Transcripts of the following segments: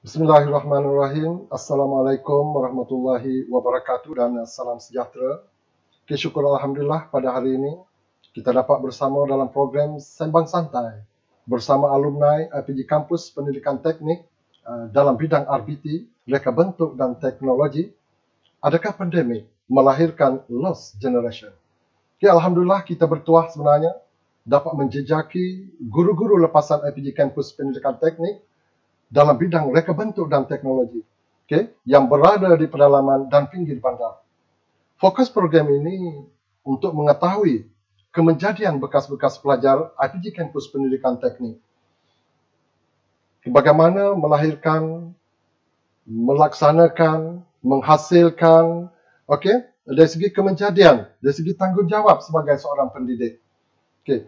Bismillahirrahmanirrahim. Assalamualaikum warahmatullahi wabarakatuh dan salam sejahtera. Syukur Alhamdulillah pada hari ini kita dapat bersama dalam program Sembang Santai bersama alumni IPG Kampus Pendidikan Teknik dalam bidang RBT, Reka Bentuk dan Teknologi. Adakah pandemik melahirkan lost generation? Alhamdulillah kita bertuah sebenarnya dapat menjejaki guru-guru lepasan IPG Kampus Pendidikan Teknik dalam bidang reka bentuk dan teknologi, yang berada di pedalaman dan pinggir bandar. Fokus program ini untuk mengetahui kejadian bekas-bekas pelajar IPG Kampus Pendidikan Teknik. Bagaimana melahirkan, melaksanakan, menghasilkan, dari segi kejadian, dari segi tanggungjawab sebagai seorang pendidik.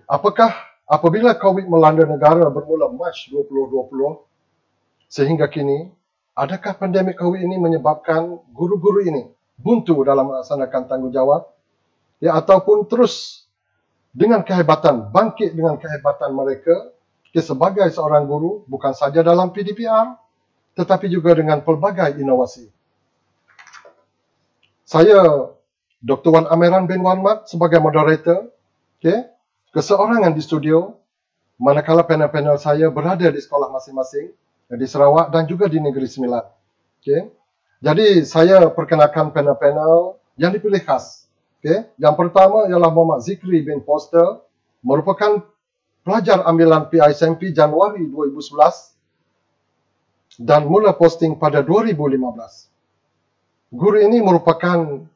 Apakah apabila COVID melanda negara bermula Mac 2020, sehingga kini, adakah pandemik COVID ini menyebabkan guru-guru ini buntu dalam melaksanakan tanggungjawab? Ataupun terus dengan kehebatan, bangkit dengan kehebatan mereka sebagai seorang guru, bukan saja dalam PDPR, tetapi juga dengan pelbagai inovasi. Saya, Dr. Wan Ameran bin Wan Mat sebagai moderator, keseorangan di studio, manakala panel-panel saya berada di sekolah masing-masing, di Sarawak dan juga di Negeri Sembilan. Jadi saya perkenalkan panel-panel yang dipilih khas. Yang pertama ialah Muhammad Zikri bin Foster, merupakan pelajar ambilan PISMP Januari 2011 dan mula posting pada 2015. Guru ini merupakan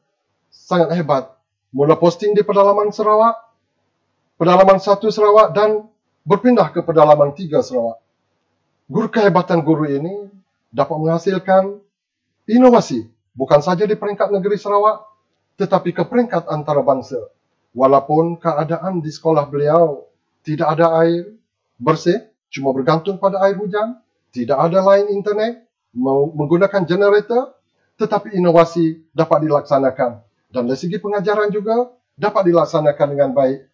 sangat hebat. Mula posting di pedalaman Sarawak, pedalaman 1 Sarawak dan berpindah ke pedalaman 3 Sarawak. Kehebatan guru ini dapat menghasilkan inovasi, bukan saja di peringkat negeri Sarawak, tetapi ke peringkat antarabangsa. Walaupun keadaan di sekolah beliau tidak ada air bersih, cuma bergantung pada air hujan, tidak ada line internet, menggunakan generator, tetapi inovasi dapat dilaksanakan. Dan dari segi pengajaran juga dapat dilaksanakan dengan baik,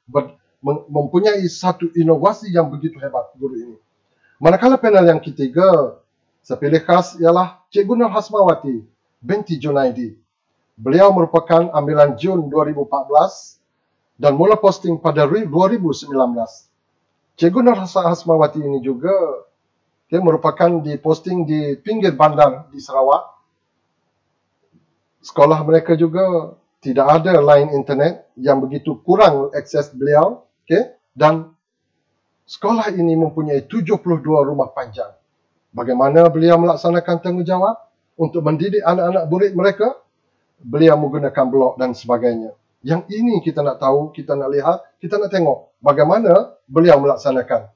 mempunyai satu inovasi yang begitu hebat guru ini. Manakala panel yang ketiga, saya pilih khas ialah Cikgu Nur Hasmawati binti Junaidi. Beliau merupakan ambilan Jun 2014 dan mula posting pada 2019. Cikgu Nur Hasmawati ini juga merupakan posting di pinggir bandar di Sarawak. Sekolah mereka juga tidak ada line internet yang begitu kurang akses beliau, dan sekolah ini mempunyai 72 rumah panjang. Bagaimana beliau melaksanakan tanggungjawab untuk mendidik anak-anak murid mereka? Beliau menggunakan blog dan sebagainya. Yang ini kita nak tahu, kita nak lihat, kita nak tengok bagaimana beliau melaksanakan.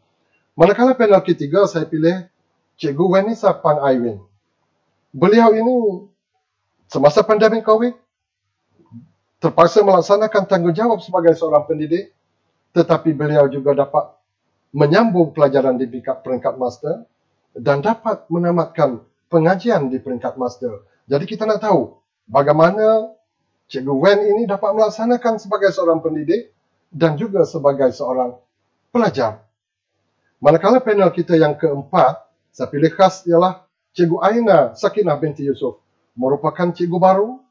Manakala panel ketiga, saya pilih Cikgu Wenisa Pang Aiwin. Beliau ini semasa pandemik COVID terpaksa melaksanakan tanggungjawab sebagai seorang pendidik, tetapi beliau juga dapat menyambung pelajaran di peringkat master dan dapat menamatkan pengajian di peringkat master. Jadi kita nak tahu bagaimana Cikgu Wen ini dapat melaksanakan sebagai seorang pendidik dan juga sebagai seorang pelajar. Manakala panel kita yang keempat, saya pilih khas ialah Cikgu Aina Sakinah binti Yusuf. Merupakan cikgu baru,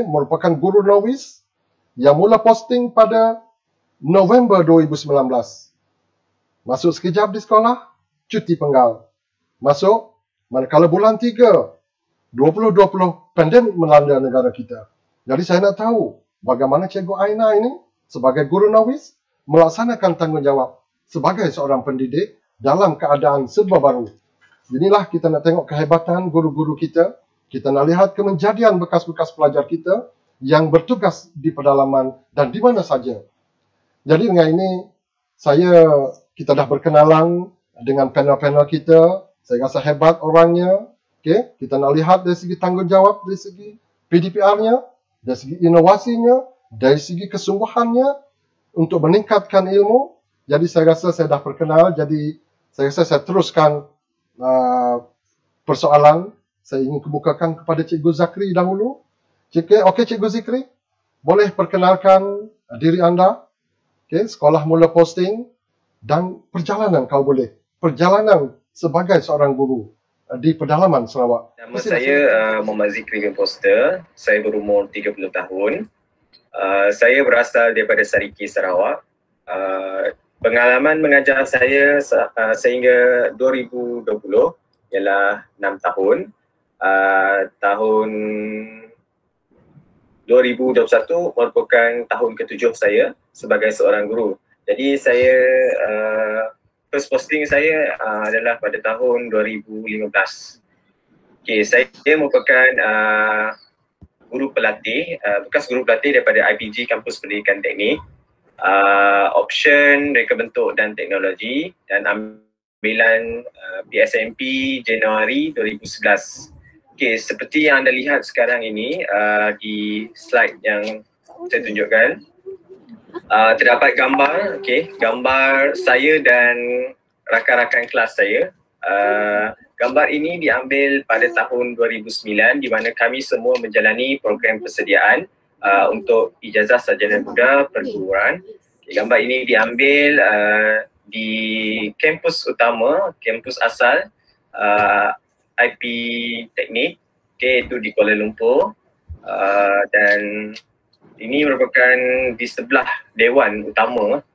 merupakan guru novice yang mula posting pada November 2019. Masuk sekejap di sekolah, cuti penggal. Masuk, manakala bulan 3, 2020, pandemik melanda negara kita. Jadi saya nak tahu bagaimana Cikgu Aina ini sebagai guru novice melaksanakan tanggungjawab sebagai seorang pendidik dalam keadaan serba baru. Inilah kita nak tengok kehebatan guru-guru kita. Kita nak lihat kejadian bekas-bekas pelajar kita yang bertugas di pedalaman dan di mana saja. Jadi dengan ini, kita dah berkenalan dengan panel-panel kita. Saya rasa hebat orangnya. Kita nak lihat dari segi tanggungjawab, dari segi PDPR-nya, dari segi inovasinya, dari segi kesungguhannya untuk meningkatkan ilmu. Jadi saya rasa saya dah perkenal. Jadi saya rasa saya teruskan persoalan. Saya ingin kemukakan kepada Cikgu Zakri dahulu. Cikgu Zakri, boleh perkenalkan diri anda. Sekolah mula posting dan perjalanan kalau boleh. Perjalanan sebagai seorang guru di pedalaman Sarawak. Nama saya Muhammad Zikri bin Poster. Saya berumur 30 tahun. Saya berasal daripada Sariki, Sarawak. Pengalaman mengajar saya sehingga 2020 ialah 6 tahun. Tahun 2021 merupakan tahun ke-7 saya sebagai seorang guru. Jadi saya first posting saya adalah pada tahun 2015. Okay, saya merupakan guru pelatih, bekas guru pelatih daripada IPG Kampus Pendidikan Teknik, option reka bentuk dan teknologi, dan ambilan PSMP Januari 2011. Okay, seperti yang anda lihat sekarang ini di slide yang saya tunjukkan, terdapat gambar, gambar saya dan rakan-rakan kelas saya. Gambar ini diambil pada tahun 2009 di mana kami semua menjalani program persediaan untuk ijazah sarjana muda perguruan. Gambar ini diambil di kampus utama, kampus asal IP Teknik, itu di Kuala Lumpur, dan ini merupakan di sebelah Dewan Utama,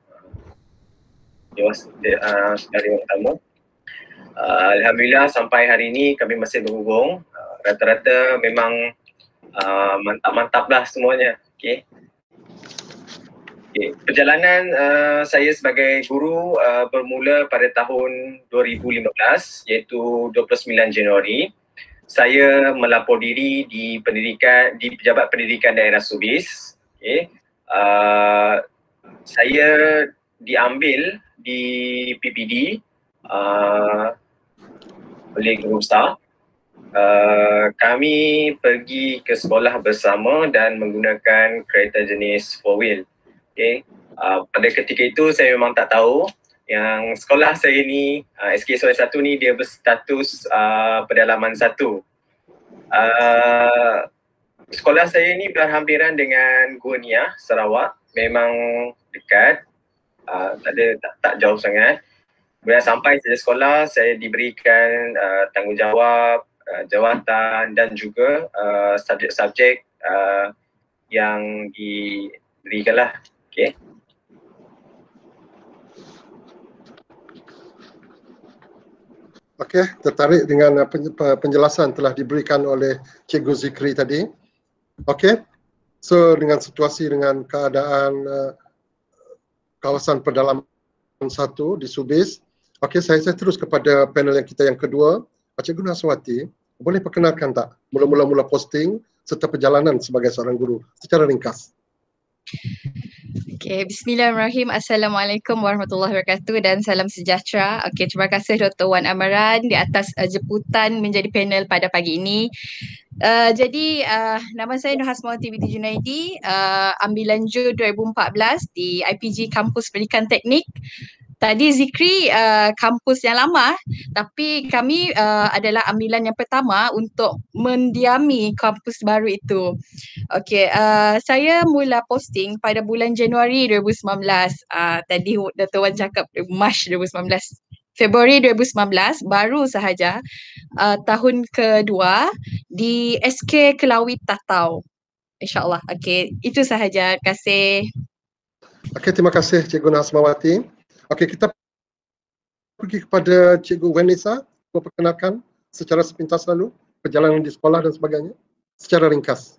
Dewan Utama. Alhamdulillah sampai hari ini kami masih berhubung. Rata-rata memang mantap-mantap lah semuanya. Perjalanan saya sebagai guru bermula pada tahun 2015, iaitu 29 Januari. Saya melapor diri di Pejabat Pendidikan Daerah Subis. Saya diambil di PPD oleh guru besar. Kami pergi ke sekolah bersama dan menggunakan kereta jenis 4-wheel. Pada ketika itu saya memang tak tahu yang sekolah saya ni, SK1 ni dia berstatus pedalaman 1. Sekolah saya ni berhampiran dengan Gua Niah, Sarawak. Memang dekat, tak jauh sangat. Kemudian sampai saya sekolah, saya diberikan tanggungjawab, jawatan dan juga subjek-subjek yang diberikanlah. Okey, tertarik dengan penjelasan telah diberikan oleh Cikgu Zikri tadi. Okey, so dengan situasi dengan keadaan kawasan pedalaman 1 di Subis, okey, saya terus kepada panel yang kedua. Cikgu Naswati, boleh perkenalkan tak mula posting serta perjalanan sebagai seorang guru secara ringkas? Okay, bismillahirrahmanirrahim. Assalamualaikum warahmatullahi wabarakatuh dan salam sejahtera. Okay, terima kasih Dr. Wan Amaran di atas jemputan menjadi panel pada pagi ini. Jadi nama saya Nur Hasmawati binti Junaidi, ambilan Jun 2014 di IPG Kampus Pendidikan Teknik. Tadi Zikri kampus yang lama, tapi kami adalah ambilan yang pertama untuk mendiami kampus baru itu. Okey, saya mula posting pada bulan Januari 2019. Tadi Dr. Wan cakap Mac 2019. Februari 2019 baru sahaja tahun kedua di SK Kelawit Tatau. InsyaAllah. Okey, itu sahaja. Terima kasih. Okey, terima kasih Cikgu Nasmawati. Okey, kita pergi kepada Cikgu Wenisa. Perkenalkan secara sepintas lalu perjalanan di sekolah dan sebagainya secara ringkas.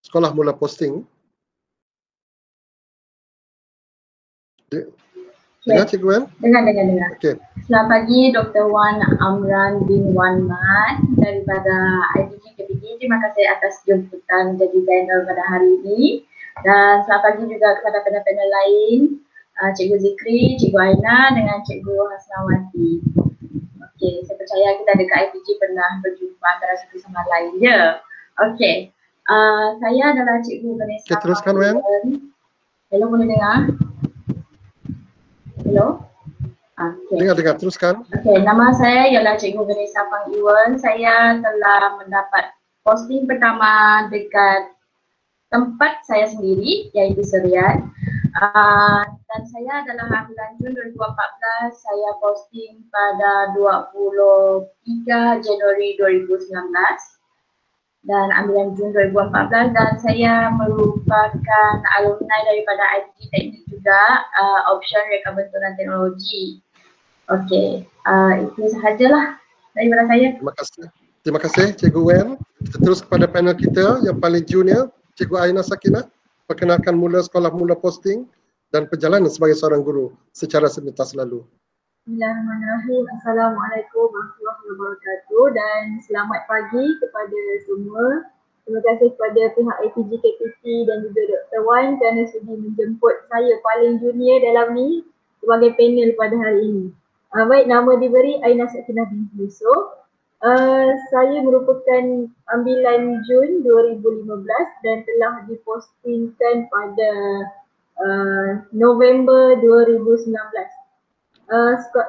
Sekolah mula posting. Dengar Cikgu Wen? Dengar. Okay. Selamat pagi Dr. Wan Amran bin Wan Mat daripada IPG KPG. Terima kasih atas jemputan menjadi panel pada hari ini. Dan selamat pagi juga kepada panel-panel lain, Cikgu Zikri, Cikgu Aina dengan Cikgu Hasnawati. Okey, saya percaya kita dekat IPG pernah berjumpa antara satu sama lain je. Okey. Saya adalah Cikgu Vanessa. Okay, teruskan Wen. Hello, boleh dengar? Hello? Okay. Dengar, teruskan. Okey, nama saya ialah Cikgu Vanessa Pang Iwan. Saya telah mendapat posting pertama dekat tempat saya sendiri, iaitu Seriat. Dan saya adalah bulan Jun 2014, saya posting pada 23 Januari 2019 dan ambilan Jun 2014, dan saya merupakan alumni daripada ITG Teknik juga, option reka benturan teknologi. Okey, itu sahajalah daripada saya. Terima kasih Cikgu Wen. Kita terus kepada panel kita yang paling junior, Cikgu Aina Sakinah. Perkenalkan mula sekolah mula posting dan perjalanan sebagai seorang guru secara sebentar lalu. Bismillahirrahmanirrahim. Assalamualaikum warahmatullahi wabarakatuh dan selamat pagi kepada semua. Terima kasih kepada pihak ITG KPT dan juga Dr. Wan kerana sudi menjemput saya paling junior dalam ni sebagai panel pada hari ini. Baik, nama diberi Aina Sakinah binti Yusof. Saya merupakan ambilan Jun 2015 dan telah dipostingkan pada November 2019.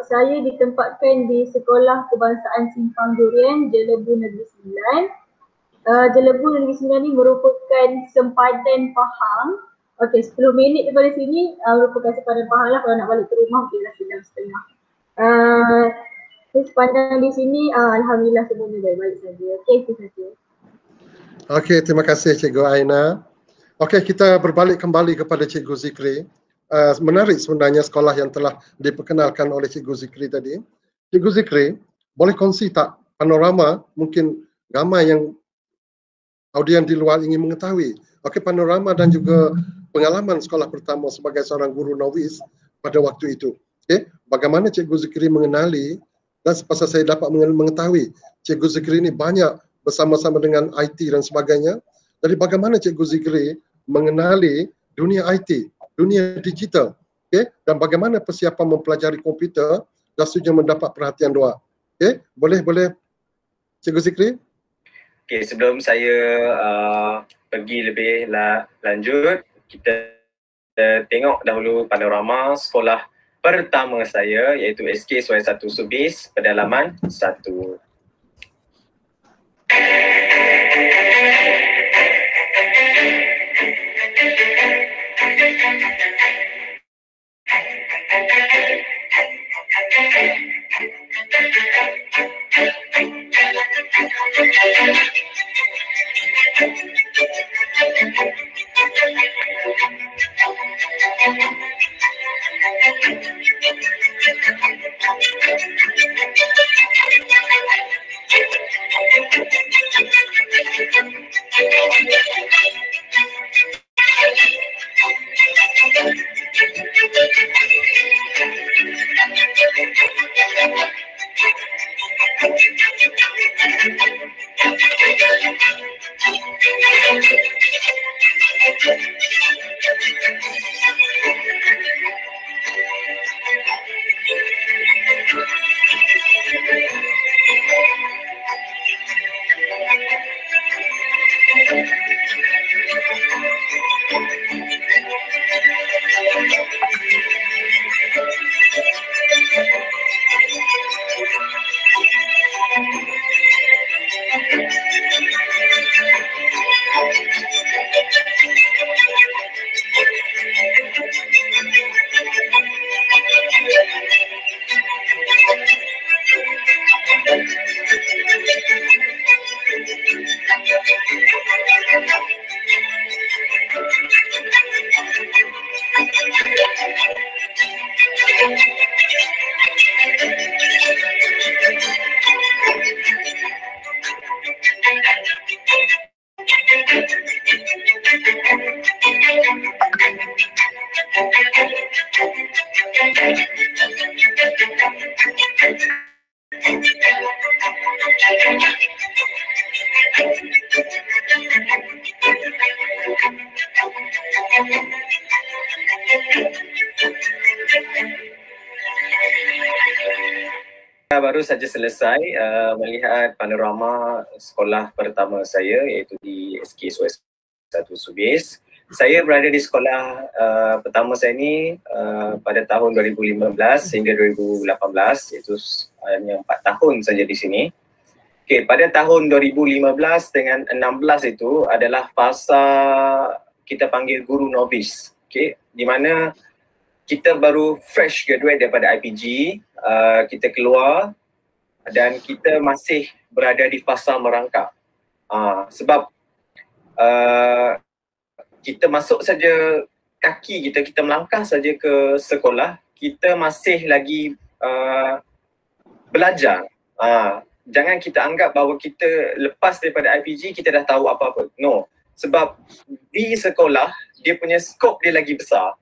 Saya ditempatkan di Sekolah Kebangsaan Simpang Durian, Jelebu Negeri Sembilan. Jelebu Negeri Sembilan ni merupakan sempadan Pahang. Okey, 10 minit daripada sini merupakan sempadan Pahang lah. Kalau nak balik ke rumah mungkin dah sejam setengah. Sepanjang di sini, alhamdulillah semuanya baik-baik saja. Okey, itu saja. Okey, terima kasih Cikgu Aina. Okey, kita berbalik kembali kepada Cikgu Zikri. Menarik sebenarnya sekolah yang telah diperkenalkan oleh Cikgu Zikri tadi. Cikgu Zikri, boleh kongsi tak panorama, mungkin ramai yang audien di luar ingin mengetahui. Okey, panorama dan juga pengalaman sekolah pertama sebagai seorang guru novis pada waktu itu. Okey, bagaimana Cikgu Zikri mengenali, dan sepasal saya dapat mengetahui Cikgu Zikri ini banyak bersama-sama dengan IT dan sebagainya. Jadi bagaimana Cikgu Zikri mengenali dunia IT, dunia digital, okay? Dan bagaimana persiapan mempelajari komputer dan sehingga mendapat perhatian doa. Okay? Boleh Cikgu Zikri? Okay, sebelum saya pergi lebih lanjut, kita tengok dahulu panorama sekolah pertama saya, iaitu SK1 Subis, pedalaman 1. Baru saja selesai melihat panorama sekolah pertama saya, iaitu di SK1 Subis. Saya berada di sekolah pertama saya ni pada tahun 2015 hingga 2018, iaitu hanya 4 tahun saja di sini. Okay, pada tahun 2015 dengan 16 itu adalah fasa kita panggil guru novis. Okay, di mana kita baru fresh graduate daripada IPG, kita keluar dan kita masih berada di fasa merangkak. Sebab kita masuk saja kaki kita melangkah saja ke sekolah, kita masih lagi belajar. Jangan kita anggap bahawa kita lepas daripada IPG kita dah tahu apa-apa. No. Sebab di sekolah dia punya skop dia lagi besar.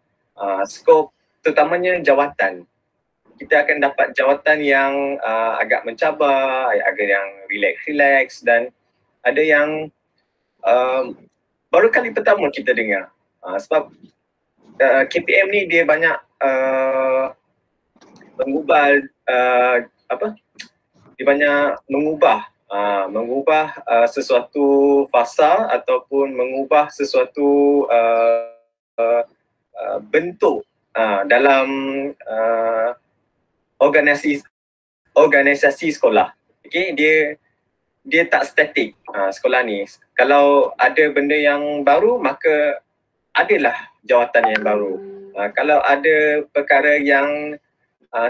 Skop terutamanya jawatan. Kita akan dapat jawatan yang agak mencabar, agak yang relax dan ada yang baru kali pertama kita dengar. Sebab KPM ni dia banyak mengubah sesuatu fasa ataupun mengubah sesuatu bentuk dalam organisasi sekolah. Okay, dia tak statik sekolah ni. Kalau ada benda yang baru maka adalah jawatan yang baru. Kalau ada perkara yang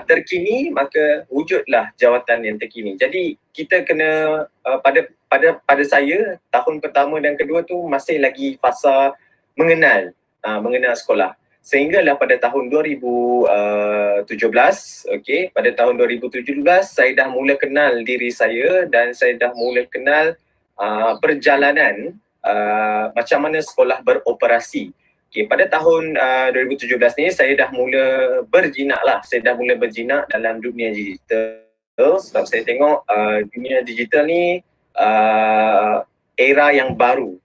terkini maka wujudlah jawatan yang terkini. Jadi kita kena pada saya tahun pertama dan kedua tu masih lagi fasa mengenal sekolah. Sehinggalah pada tahun 2017, okey, pada tahun 2017 saya dah mula kenal diri saya dan saya dah mula kenal perjalanan macam mana sekolah beroperasi. Okay, pada tahun 2017 ni saya dah mula berjinak dalam dunia digital sebab saya tengok dunia digital ni era yang baru.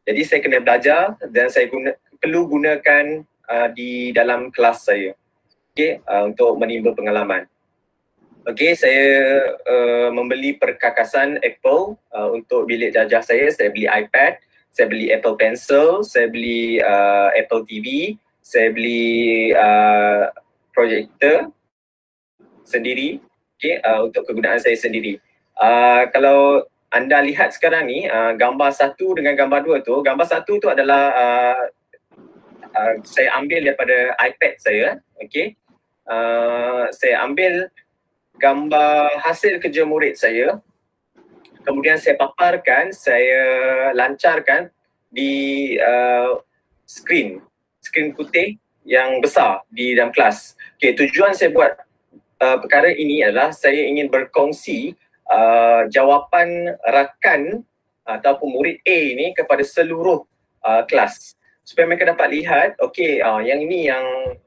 Jadi saya kena belajar dan saya perlu gunakan di dalam kelas saya, okay, untuk menimba pengalaman. Okay, saya membeli perkakasan Apple untuk bilik darjah saya. Saya beli iPad, saya beli Apple Pencil, saya beli Apple TV, saya beli projector sendiri, okay, untuk kegunaan saya sendiri. Kalau anda lihat sekarang ni, gambar satu dengan gambar dua tu, gambar satu tu adalah saya ambil daripada iPad saya, okay. Saya ambil gambar hasil kerja murid saya, kemudian saya paparkan, saya lancarkan di skrin putih yang besar di dalam kelas. Okay, tujuan saya buat perkara ini adalah saya ingin berkongsi jawapan rakan ataupun murid A ini kepada seluruh kelas supaya mereka dapat lihat, okay, yang ini yang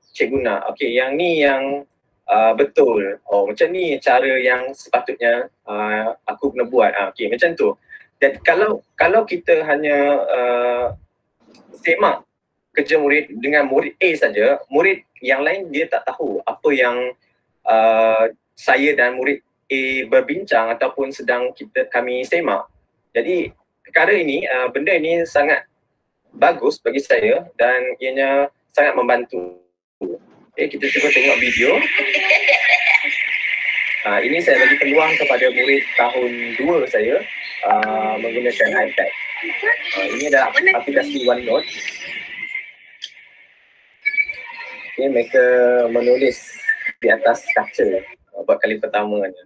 cikgu nak, okay, yang ni yang betul, macam ni cara yang sepatutnya aku kena buat, okay, macam tu. Dan kalau kita hanya semak kerja murid dengan murid A saja, murid yang lain dia tak tahu apa yang saya dan murid A berbincang ataupun sedang kami semak. Jadi perkara ini, benda ini sangat bagus bagi saya dan ianya sangat membantu. Okay, kita cuba tengok video. Ini saya bagi peluang kepada murid tahun 2 saya menggunakan iPad. Ini adalah aplikasi OneNote. Okay, mereka menulis di atas kaca buat kali pertamanya.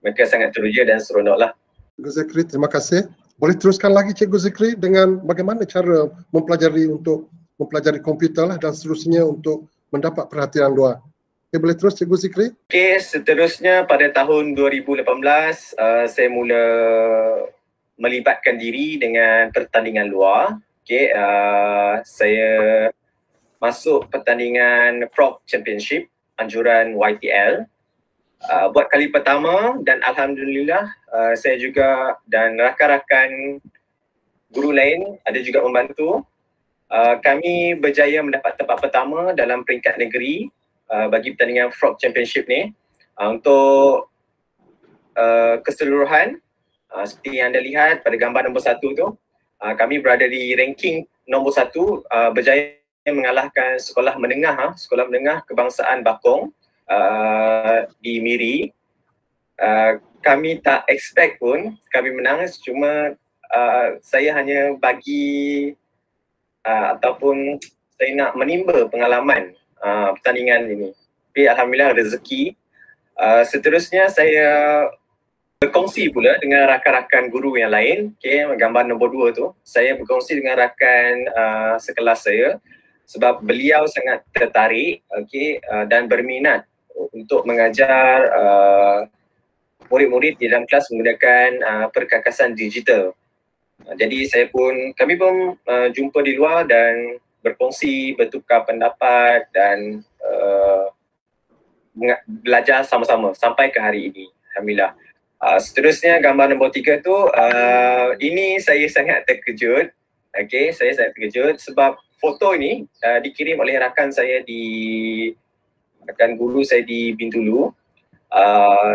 Mereka sangat teruja dan seronoklah. Cikgu Zikri, terima kasih. Boleh teruskan lagi Cikgu Zikri dengan bagaimana cara mempelajari komputer lah dan seterusnya untuk mendapat perhatian luar. Okay, boleh terus Cikgu Zikri? Okay, seterusnya pada tahun 2018 saya mula melibatkan diri dengan pertandingan luar. Okay, saya masuk pertandingan Frog Championship anjuran YTL. Buat kali pertama dan alhamdulillah saya juga dan rakan-rakan guru lain ada juga membantu. Kami berjaya mendapat tempat pertama dalam peringkat negeri bagi pertandingan Frog Championship ni. Untuk keseluruhan seperti yang anda lihat pada gambar nombor 1 tu, kami berada di ranking nombor 1, berjaya mengalahkan sekolah menengah kebangsaan Bakong di Miri. Kami tak expect pun kami menang, cuma saya hanya bagi ataupun saya nak menimba pengalaman pertandingan ini. Tapi alhamdulillah rezeki. Seterusnya saya berkongsi pula dengan rakan-rakan guru yang lain. Okay, gambar nombor 2 tu, saya berkongsi dengan rakan sekelas saya sebab beliau sangat tertarik, dan berminat untuk mengajar murid-murid di dalam kelas menggunakan perkakasan digital. Jadi kami pun jumpa di luar dan berkongsi, bertukar pendapat dan belajar sama-sama sampai ke hari ini. Alhamdulillah. Seterusnya gambar nombor 3 tu, ini saya sangat terkejut. Saya sangat terkejut sebab foto ini dikirim oleh rakan guru saya di Bintulu.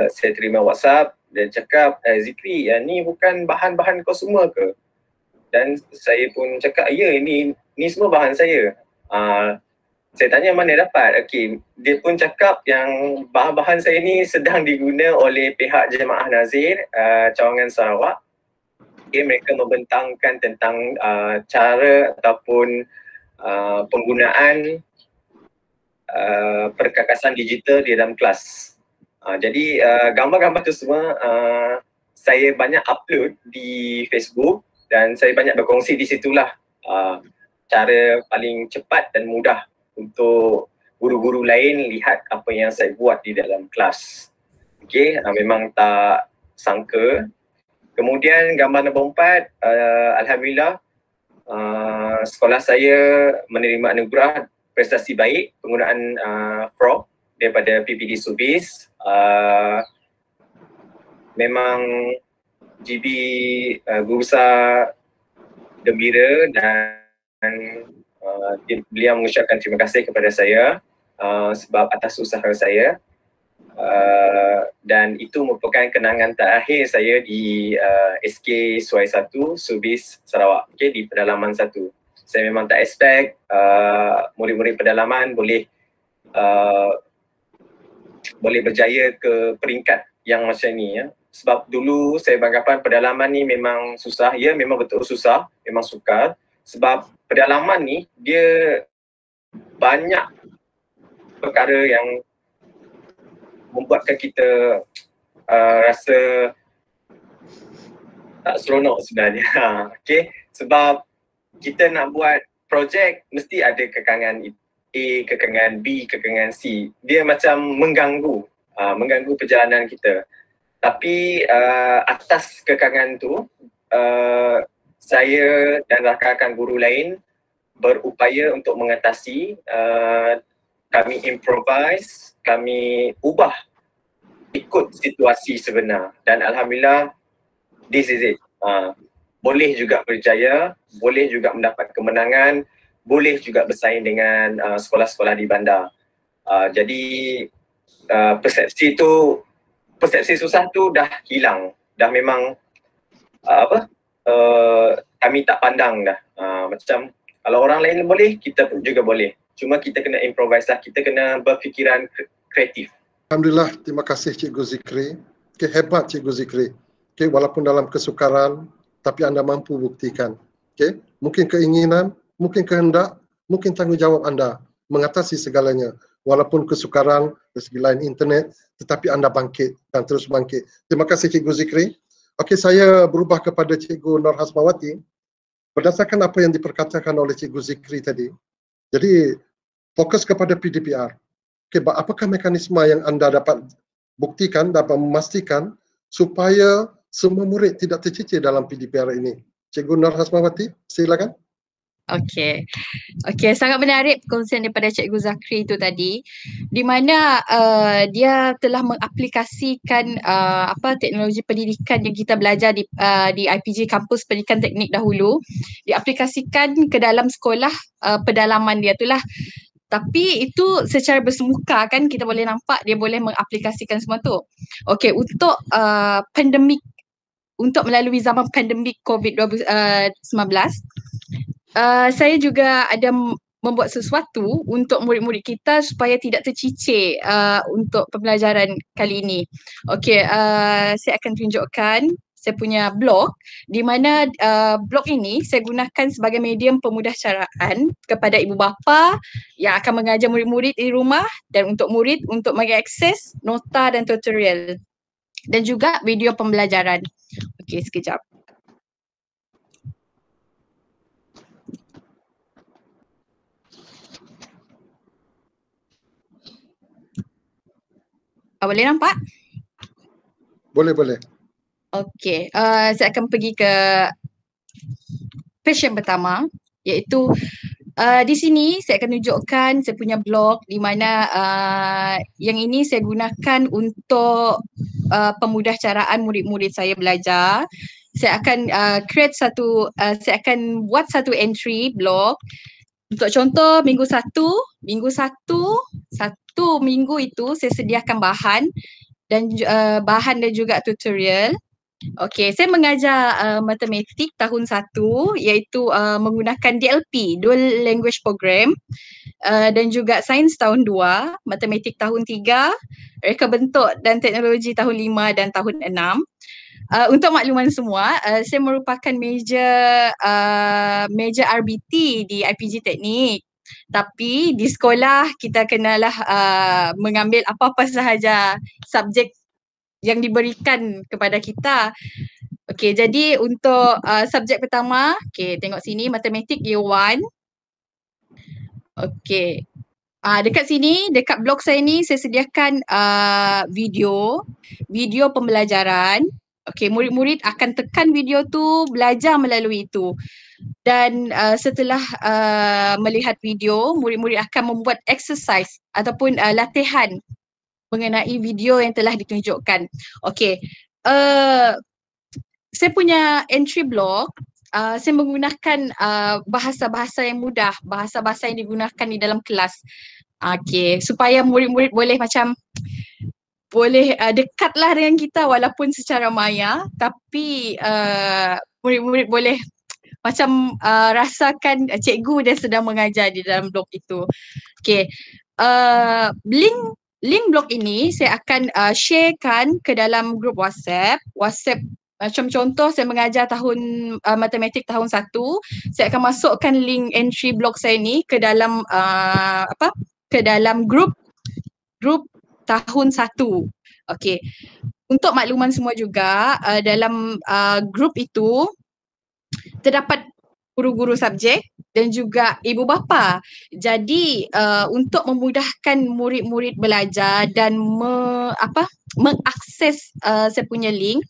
Saya terima WhatsApp dan cakap, Zikri, ni bukan bahan-bahan kau semua ke? Dan saya pun cakap, ya, ini semua bahan saya. Saya tanya mana dapat. Dia pun cakap yang bahan-bahan saya ni sedang diguna oleh pihak Jemaah Nazir Cawangan Sarawak. Mereka membentangkan tentang cara ataupun penggunaan perkakasan digital di dalam kelas. Jadi gambar-gambar tu semua saya banyak upload di Facebook dan saya banyak berkongsi di situlah cara paling cepat dan mudah untuk guru-guru lain lihat apa yang saya buat di dalam kelas. Memang tak sangka. Kemudian gambar nombor 4, alhamdulillah sekolah saya menerima anugerah prestasi baik penggunaan frog daripada PPD Subis. Memang GB Guru Besar gembira dan beliau mengucapkan terima kasih kepada saya sebab atas usaha saya, dan itu merupakan kenangan terakhir saya di SK Suai 1 Subis Sarawak, di pedalaman 1. Saya memang tak expect murid-murid pedalaman boleh berjaya ke peringkat yang macam ni, sebab dulu saya beranggapan pedalaman ni memang susah. Ya, memang betul susah, memang sukar. Sebab pedalaman ni dia banyak perkara yang membuatkan kita rasa tak seronok sebenarnya. Sebab kita nak buat projek mesti ada kekangan A, kekangan B, kekangan C. Dia macam mengganggu perjalanan kita. Tapi atas kekangan tu, saya dan rakan-rakan guru lain berupaya untuk mengatasi. Kami improvise, kami ubah ikut situasi sebenar, dan alhamdulillah this is it. Boleh juga berjaya, boleh juga mendapat kemenangan, boleh juga bersaing dengan sekolah-sekolah di bandar. Jadi persepsi susah tu dah hilang, dah memang kami tak pandang dah. Macam kalau orang lain boleh, kita pun juga boleh. Cuma kita kena improvise lah, kita kena berfikiran kreatif. Alhamdulillah, terima kasih Cikgu Zikri. Hebat Cikgu Zikri. Walaupun dalam kesukaran, tapi anda mampu buktikan. Mungkin keinginan, mungkin kehendak, mungkin tanggungjawab anda mengatasi segalanya. Walaupun kesukaran dari segi lain internet, tetapi anda bangkit dan terus bangkit. Terima kasih Cikgu Zikri. Saya berubah kepada Cikgu Nur Hasmawati. Berdasarkan apa yang diperkatakan oleh Cikgu Zikri tadi, jadi fokus kepada PDPR. Apakah mekanisme yang anda dapat buktikan, dapat memastikan supaya semua murid tidak tercicir dalam PDPR ini? Cikgu Nur Hasmawati, silakan. Okey, sangat menarik perkongsian daripada Cikgu Zakri itu tadi, di mana dia telah mengaplikasikan teknologi pendidikan yang kita belajar di IPG Kampus Pendidikan Teknik dahulu, diaplikasikan ke dalam sekolah pedalaman dia itulah. Tapi itu secara bersemuka kan, kita boleh nampak dia boleh mengaplikasikan semua tu. Okey, untuk pandemik, untuk melalui zaman pandemik COVID-19, saya juga ada membuat sesuatu untuk murid-murid kita supaya tidak tercicir untuk pembelajaran kali ini. Okey, saya akan tunjukkan saya punya blog, di mana blog ini saya gunakan sebagai medium pemudahcaraan kepada ibu bapa yang akan mengajar murid-murid di rumah dan untuk murid untuk mengakses nota dan tutorial dan juga video pembelajaran. Okey, sekejap. Boleh nampak? Boleh. Okey, saya akan pergi ke page yang pertama, iaitu di sini saya akan tunjukkan saya punya blog di mana yang ini saya gunakan untuk pemudahcaraan murid-murid saya belajar. Saya akan saya akan buat satu entry blog. Untuk contoh minggu satu minggu itu saya sediakan bahan dan juga tutorial. Okey, saya mengajar matematik tahun 1 iaitu menggunakan DLP, Dual Language Program, dan juga sains tahun 2, matematik tahun 3, reka bentuk dan teknologi tahun 5 dan tahun 6. Untuk makluman semua, saya merupakan meja RBT di IPG Teknik. Tapi di sekolah kita kenalah mengambil apa-apa sahaja subjek yang diberikan kepada kita. Okey, jadi untuk subjek pertama, okey, tengok sini matematik year 1. Okey. Dekat sini, dekat blog saya ni saya sediakan video pembelajaran. Okey, murid-murid akan tekan video tu, belajar melalui itu. Dan setelah melihat video, murid-murid akan membuat exercise ataupun latihan mengenai video yang telah ditunjukkan. Okey. Saya punya entry blog, saya menggunakan bahasa-bahasa yang mudah, bahasa-bahasa yang digunakan di dalam kelas. Okey, supaya murid-murid boleh dekatlah dengan kita walaupun secara maya, tapi murid-murid boleh rasakan cikgu dia sedang mengajar di dalam blog itu. Okey. Link blog ini saya akan sharekan ke dalam grup WhatsApp. Macam contoh saya mengajar matematik tahun 1, saya akan masukkan link entry blog saya ni ke dalam ke dalam grup tahun 1. Okey. Untuk makluman semua juga, dalam grup itu terdapat guru-guru subjek dan juga ibu bapa. Jadi untuk memudahkan murid-murid belajar dan mengakses saya punya link,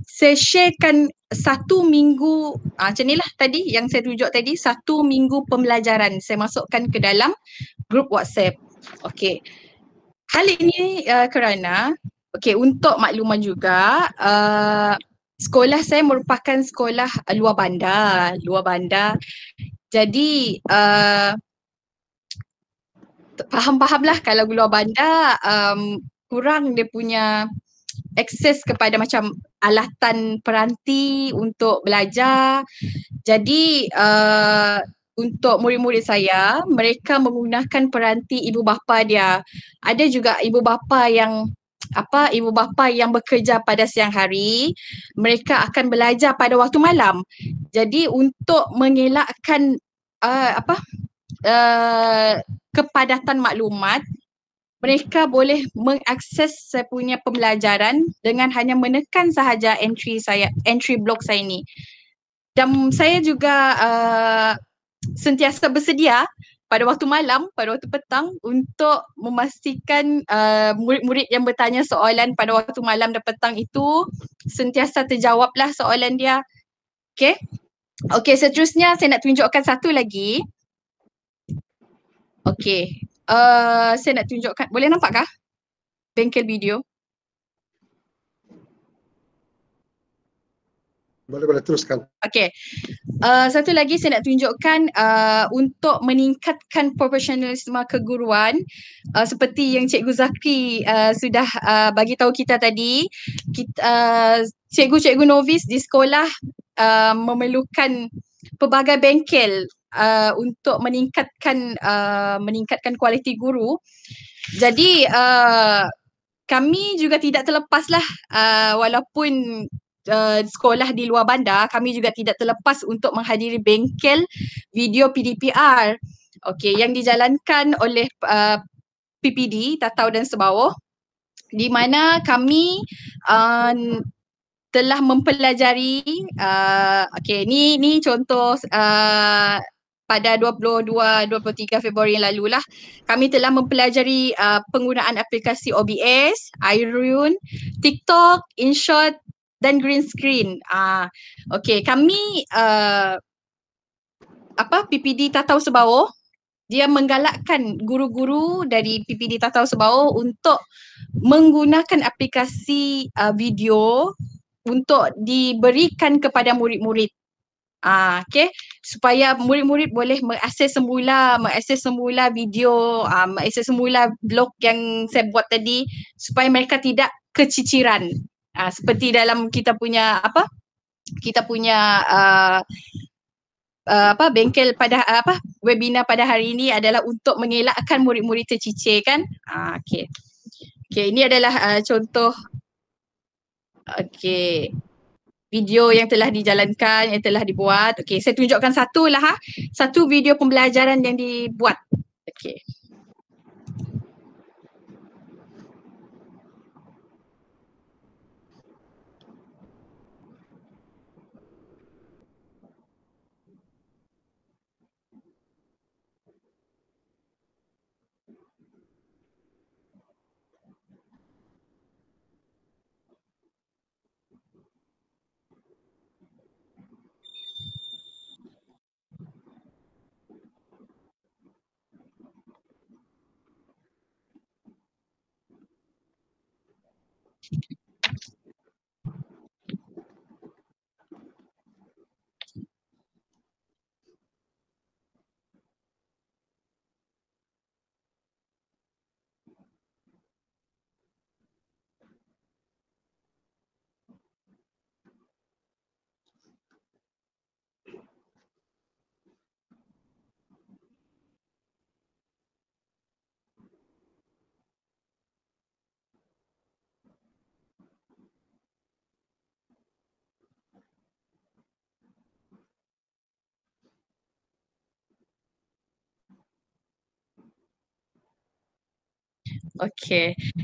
saya sharekan 1 minggu macam ni lah tadi yang saya tunjuk tadi, 1 minggu pembelajaran saya masukkan ke dalam grup WhatsApp. Okey. Hal ini kerana untuk makluman juga, sekolah saya merupakan sekolah luar bandar. Jadi faham-fahamlah kalau luar bandar kurang dia punya akses kepada macam alatan peranti untuk belajar. Jadi untuk murid-murid saya, mereka menggunakan peranti ibu bapa dia. Ada juga ibu bapa yang bekerja pada siang hari, mereka akan belajar pada waktu malam. Jadi untuk mengelakkan kepadatan maklumat, mereka boleh mengakses saya punya pembelajaran dengan hanya menekan sahaja entry blog saya ni. Dan saya juga sentiasa bersedia pada waktu malam, pada waktu petang untuk memastikan murid-murid yang bertanya soalan pada waktu malam dan petang itu sentiasa terjawablah soalan dia. Okey, seterusnya saya nak tunjukkan satu lagi. Okey, saya nak tunjukkan, boleh nampak kah bengkel video? Boleh teruskan. Okey. Satu lagi saya nak tunjukkan untuk meningkatkan profesionalisme keguruan, seperti yang Cikgu Zakri sudah bagi tahu kita tadi, cikgu-cikgu novis di sekolah memerlukan pelbagai bengkel untuk meningkatkan kualiti guru. Jadi kami juga tidak terlepaslah walaupun sekolah di luar bandar, kami juga tidak terlepas untuk menghadiri bengkel video PDPR yang dijalankan oleh PPD Tatau dan Sebawa, di mana kami telah mempelajari ni contoh pada 22-23 Februari yang lalu lah, kami telah mempelajari penggunaan aplikasi OBS, iRune, TikTok, InShot dan green screen. Kami PPD Tatau Sebawa, dia menggalakkan guru-guru dari PPD Tatau Sebawa untuk menggunakan aplikasi video untuk diberikan kepada murid-murid. Supaya murid-murid boleh mengakses semula video, mengakses semula blog yang saya buat tadi, supaya mereka tidak keciciran. Seperti dalam kita punya bengkel pada webinar pada hari ini adalah untuk mengelakkan murid-murid tercicir kan. Ini adalah contoh video yang telah dijalankan, yang telah dibuat. Saya tunjukkan satu video pembelajaran yang dibuat.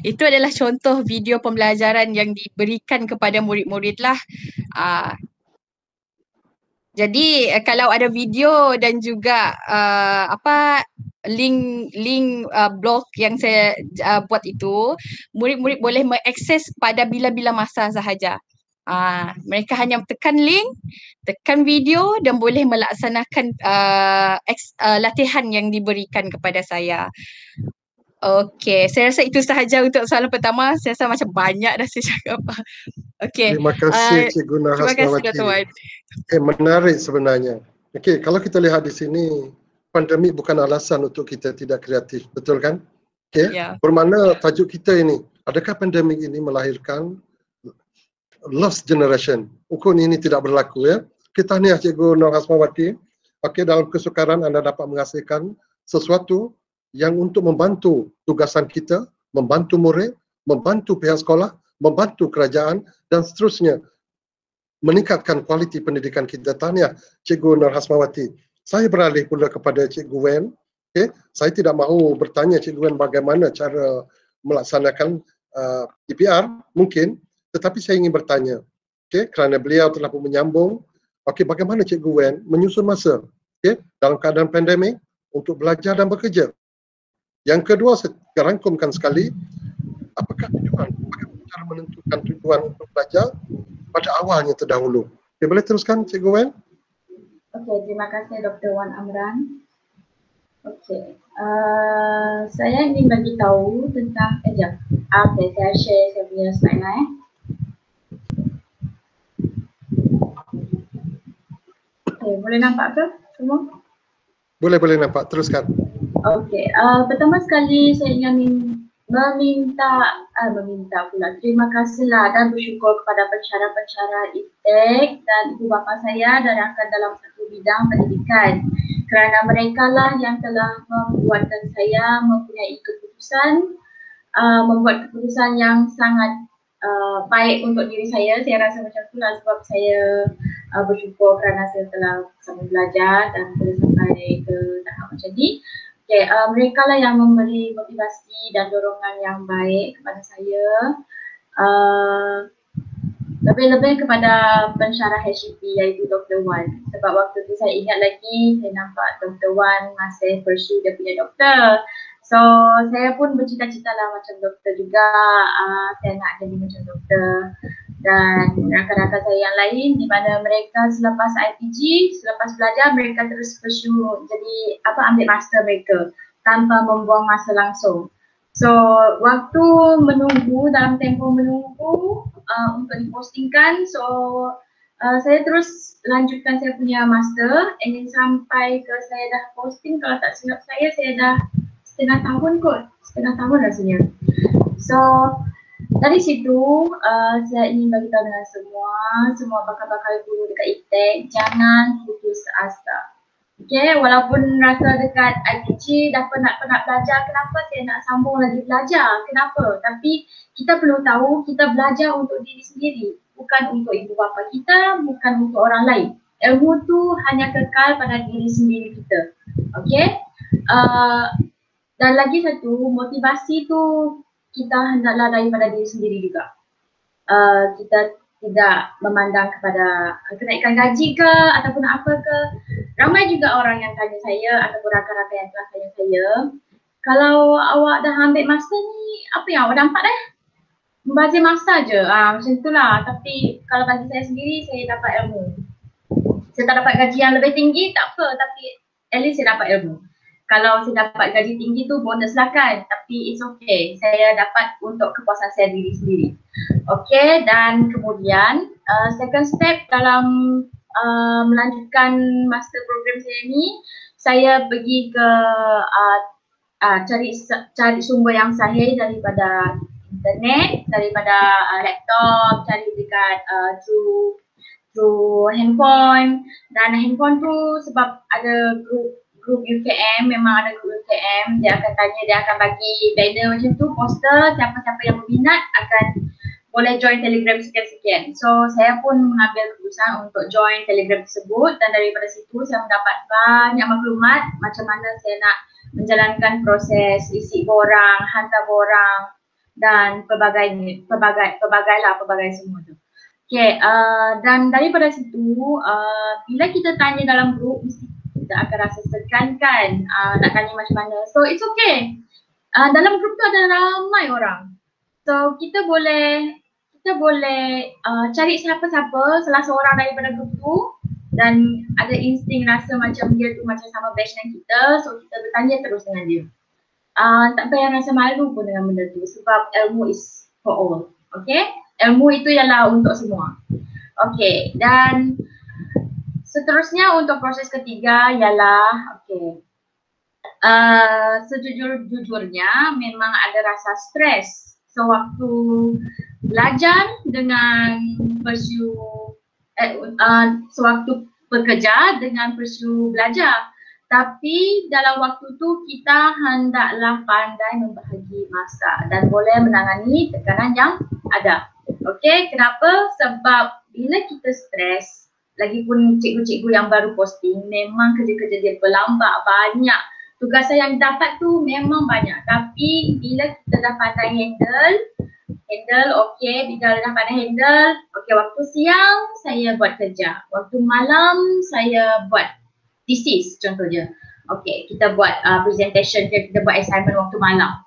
Itu adalah contoh video pembelajaran yang diberikan kepada murid-murid lah. Jadi kalau ada video dan juga link blog yang saya buat itu, murid-murid boleh mengakses pada bila-bila masa sahaja. Mereka hanya tekan link, tekan video dan boleh melaksanakan latihan yang diberikan kepada saya. Saya rasa itu sahaja untuk soalan pertama. Saya rasa macam banyak dah saya cakap. Terima kasih Cikgu Nur Hasmawati. Terima kasih Dr. Wan. Menarik sebenarnya. Kalau kita lihat di sini, pandemik bukan alasan untuk kita tidak kreatif, betul kan? Bermakna tajuk kita ini, adakah pandemik ini melahirkan lost generation? Ukur ini tidak berlaku ya. Kita tahniah Cikgu Nur Hasmawati. Dalam kesukaran anda dapat menghasilkan sesuatu yang untuk membantu tugasan kita, membantu murid, membantu pihak sekolah, membantu kerajaan dan seterusnya meningkatkan kualiti pendidikan kita. Tahniah Cikgu Nur Hasmawati. Saya beralih pula kepada Cikgu Wen. Saya tidak mahu bertanya Cikgu Wen bagaimana cara melaksanakan PPR mungkin, tetapi saya ingin bertanya kerana beliau telah pun menyambung. Bagaimana Cikgu Wen menyusun masa dalam keadaan pandemik untuk belajar dan bekerja. Yang kedua, saya rangkumkan sekali, apakah tujuan, bagaimana cara menentukan tujuan untuk belajar pada awalnya terdahulu. Boleh teruskan Cikgu Wen? Terima kasih Dr. Wan Amran. Saya ingin bagi tahu tentang saya share saya punya slide lah boleh nampak ke semua? Boleh nampak, teruskan. Pertama sekali saya ingin meminta pula terima kasihlah dan bersyukur kepada pensyarah-pensyarah IPTEK dan ibu bapa saya dan rakan dalam satu bidang pendidikan, kerana mereka lah yang telah membuatkan saya mempunyai keputusan, membuat keputusan yang sangat baik untuk diri saya rasa macam tu lah, sebab saya bersyukur kerana saya telah sama belajar dan boleh sampai ke tahap macam ni. Okay, mereka lah yang memberi motivasi dan dorongan yang baik kepada saya. Lebih-lebih kepada pensyarah HCP iaitu Dr. Wan, sebab waktu tu saya ingat lagi saya nampak Dr. Wan masih pursue dia punya doktor. So saya pun bercita-cita lah macam doktor juga, saya nak jadi macam doktor. Dan rakan-rakan saya yang lain di mana mereka selepas IPG, selepas belajar mereka terus pursue jadi ambil master mereka tanpa membuang masa langsung. So waktu menunggu, dalam tempoh menunggu untuk dipostingkan, so saya terus lanjutkan saya punya master, and then sampai ke saya dah posting, kalau tak silap saya dah setengah tahun rasanya. So dari situ saya ingin bagi tahu dengan semua bakal-bakal guru dekat ITEC, jangan putus asa. Okay, walaupun rasa dekat IPG dah penat belajar, kenapa saya nak sambung lagi belajar? Kenapa? Tapi kita perlu tahu kita belajar untuk diri sendiri, bukan untuk ibu bapa kita, bukan untuk orang lain. Ilmu tu hanya kekal pada diri sendiri kita. Okay? Dan lagi satu, motivasi tu kita hendaklah daripada diri sendiri juga. Kita tidak memandang kepada kenaikan gaji ke ataupun apa ke. Ramai juga orang yang tanya saya ataupun rakan-rakan yang telah tanya saya, kalau awak dah ambil master ni, apa yang awak dapat membazir masa je, macam itulah. Tapi kalau bagi saya sendiri, saya dapat ilmu. Saya tak dapat gaji yang lebih tinggi, tak apa, tapi at least saya dapat ilmu. Kalau saya dapat gaji tinggi tu bonus lah kan, tapi it's okay, saya dapat untuk kepuasan saya diri sendiri. Okay, dan kemudian second step dalam melanjutkan master program saya ni, saya pergi ke cari sumber yang sahih daripada internet, daripada laptop, cari dekat through handphone. Dan handphone tu sebab ada grup UKM, memang ada grup UKM, dia akan tanya, dia akan bagi banner macam tu, poster, siapa-siapa yang berminat akan boleh join Telegram sekian-sekian. So saya pun mengambil keputusan untuk join Telegram tersebut, dan daripada situ saya mendapat banyak maklumat macam mana saya nak menjalankan proses isi borang, hantar borang dan pelbagai semua tu. Okay, dan daripada situ bila kita tanya dalam grup, mesti kita akan rasa segan kan, nak tanya macam mana. So it's okay. Dalam grup tu ada ramai orang. So kita boleh cari siapa-siapa salah seorang daripada grup tu, dan ada insting rasa macam dia tu macam sama batch dengan kita, so kita bertanya terus dengan dia. Tak payah rasa malu pun dengan benda tu, sebab ilmu is for all. Okay, ilmu itu ialah untuk semua. Okay, dan seterusnya untuk proses ketiga ialah sejujur-jujurnya memang ada rasa stres. So waktu belajar dengan sewaktu bekerja dengan pursue belajar. Tapi dalam waktu tu kita hendaklah pandai membahagi masa dan boleh menangani tekanan yang ada. Okey, kenapa? Sebab bila kita stres, lagipun cikgu-cikgu yang baru posting, memang kerja-kerja dia berlambak banyak. Tugas yang dapat tu memang banyak, tapi bila kita dah pandai handle, bila dah pandai handle, waktu siang saya buat kerja, waktu malam saya buat thesis contohnya. Kita buat presentation, kita buat assignment waktu malam.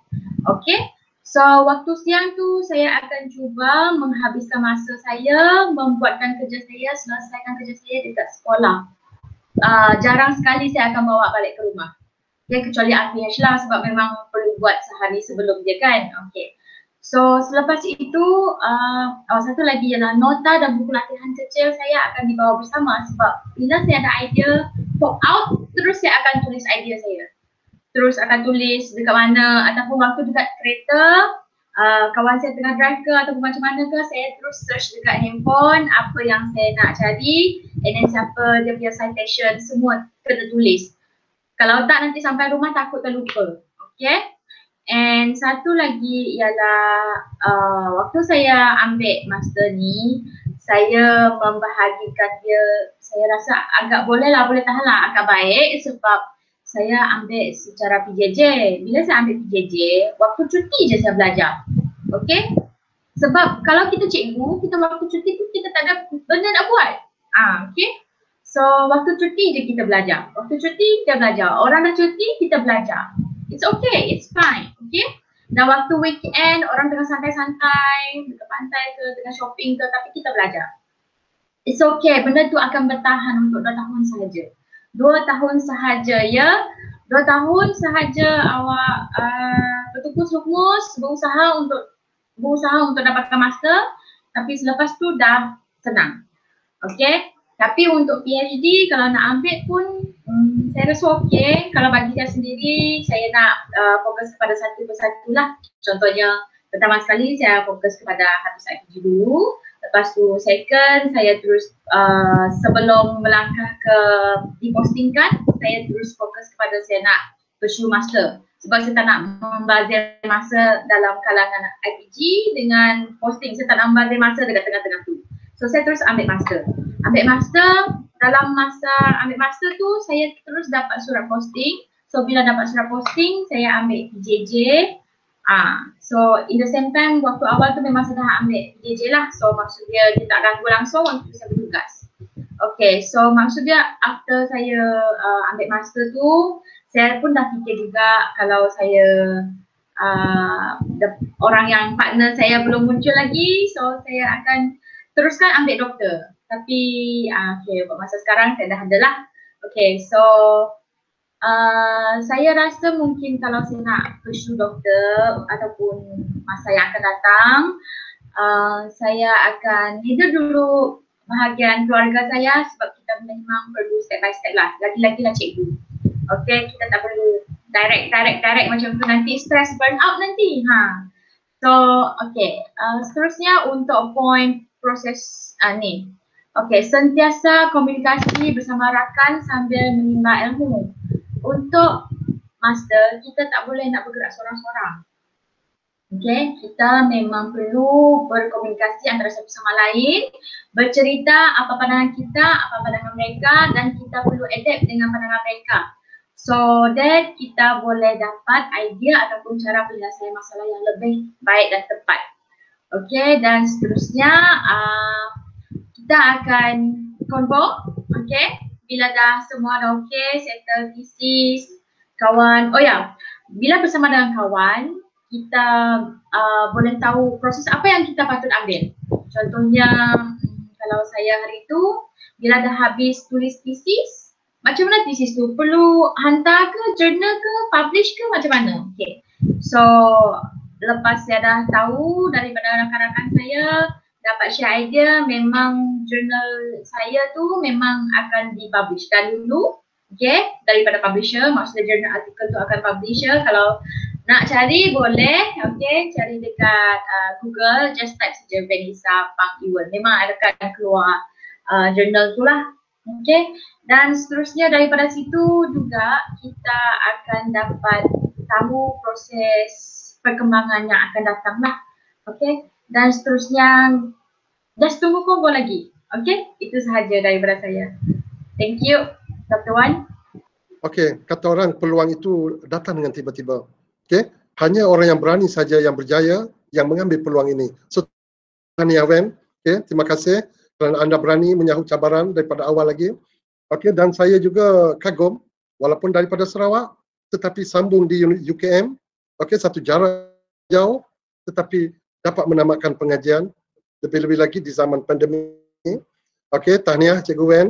So waktu siang tu saya akan cuba menghabiskan masa saya, membuatkan kerja saya, selesaikan kerja saya dekat sekolah. Jarang sekali saya akan bawa balik ke rumah. Kecuali akhirnya lah, sebab memang perlu buat sehari sebelum dia kan. So selepas itu, satu lagi ialah nota dan buku latihan kecil saya akan dibawa bersama, sebab bila saya ada idea pop out, terus saya akan tulis idea saya. Terus akan tulis dekat mana, ataupun waktu dekat kereta, kawan saya tengah drive ke ataupun macam mana ke, saya terus search dekat handphone apa yang saya nak cari, and then siapa dia punya citation, semua kena tulis. Kalau tak nanti sampai rumah takut terlupa. And satu lagi ialah waktu saya ambil master ni, saya membahagikan dia, saya rasa agak boleh tahan lah, agak baik sebab saya ambil secara PJJ. Bila saya ambil PJJ, waktu cuti je saya belajar. Okay? Sebab kalau kita cikgu, kita waktu cuti tu kita tak ada benda nak buat. Okay? So waktu cuti je kita belajar. Waktu cuti kita belajar. Orang dah cuti, kita belajar. It's okay, it's fine. Okay? Dan waktu weekend, orang tengah santai-santai, dekat pantai ke, tengah shopping ke, tapi kita belajar. It's okay, benda tu akan bertahan untuk 2 tahun sahaja. 2 tahun sahaja ya. 2 tahun sahaja awak bertukus-tukus, berusaha untuk dapatkan master, tapi selepas tu dah senang. Okay? Tapi untuk PhD kalau nak ambil pun saya rasa okey. Kalau bagi saya sendiri, saya nak fokus kepada satu persatu lah. Contohnya pertama sekali saya fokus kepada habis IPG dulu. Lepas tu second, saya terus sebelum melangkah ke dipostingkan, saya terus fokus kepada saya nak pursue master. Sebab saya tak nak membazir masa dalam kalangan IPG dengan posting. Saya tak nak membazir masa dekat tengah-tengah tu. So saya terus ambil master. Dalam masa ambil master tu saya terus dapat surat posting. So bila dapat surat posting saya ambil PJJ. So in the same time waktu awal tu memang saya dah ambil PJJ lah. So maksud dia tak ganggu langsung waktu saya bertugas. Okay, so maksud dia after saya ambil master tu, saya pun dah fikir juga kalau saya orang yang partner saya belum muncul lagi, so saya akan teruskan ambil doktor. Tapi okay, buat masa sekarang saya dah ada lah. Okay, so saya rasa mungkin kalau saya nak pursue doktor ataupun masa yang akan datang, saya akan leader dulu bahagian keluarga saya sebab kita memang perlu step by step lah. Lagi-lagi lah cikgu. Okay, kita tak perlu direct macam tu, nanti stress burn out nanti. So, okay. Seterusnya untuk point proses ni. Okay, sentiasa komunikasi bersama rakan sambil menimba ilmu. Untuk master, kita tak boleh nak bergerak seorang-seorang. Okay, kita memang perlu berkomunikasi antara satu sama lain, bercerita apa pandangan kita, apa pandangan mereka, dan kita perlu adapt dengan pandangan mereka. So that kita boleh dapat idea ataupun cara penyelesaian masalah yang lebih baik dan tepat. Okay, dan seterusnya kita akan konvo. Okay, bila dah semua dah okay, settle thesis, kawan. Oh ya, bila bersama dengan kawan, kita boleh tahu proses apa yang kita patut ambil. Contohnya, kalau saya hari itu, bila dah habis tulis thesis, macam mana thesis tu? Perlu hantar ke, journal ke, publish ke, macam mana? Okay. So, lepas saya dah tahu daripada rakan-rakan saya, dapat share idea, memang journal saya tu memang akan dipublishkan dulu. Okay, daripada publisher, maksudnya journal artikel tu akan publisher. Kalau nak cari boleh, okay, cari dekat Google, just type saja Vanessa Pang Iwan. Memang akan keluar jurnal tu lah. Okay, dan seterusnya daripada situ juga kita akan dapat tahu proses perkembangan yang akan datang lah. Okay, dan seterusnya just tunggu konvo lagi. Okay, itu sahaja daripada saya. Thank you, Dr. Wan. Okay, kata orang peluang itu datang dengan tiba-tiba. Okay, hanya orang yang berani saja yang berjaya yang mengambil peluang ini. So, Tania Wen, okay, terima kasih kerana anda berani menyahut cabaran daripada awal lagi. Okay, dan saya juga kagum walaupun daripada Sarawak tetapi sambung di UKM. Okay, satu jarak jauh tetapi dapat menamatkan pengajian lebih-lebih lagi di zaman pandemik ini. Okay, tahniah Cikgu Wen.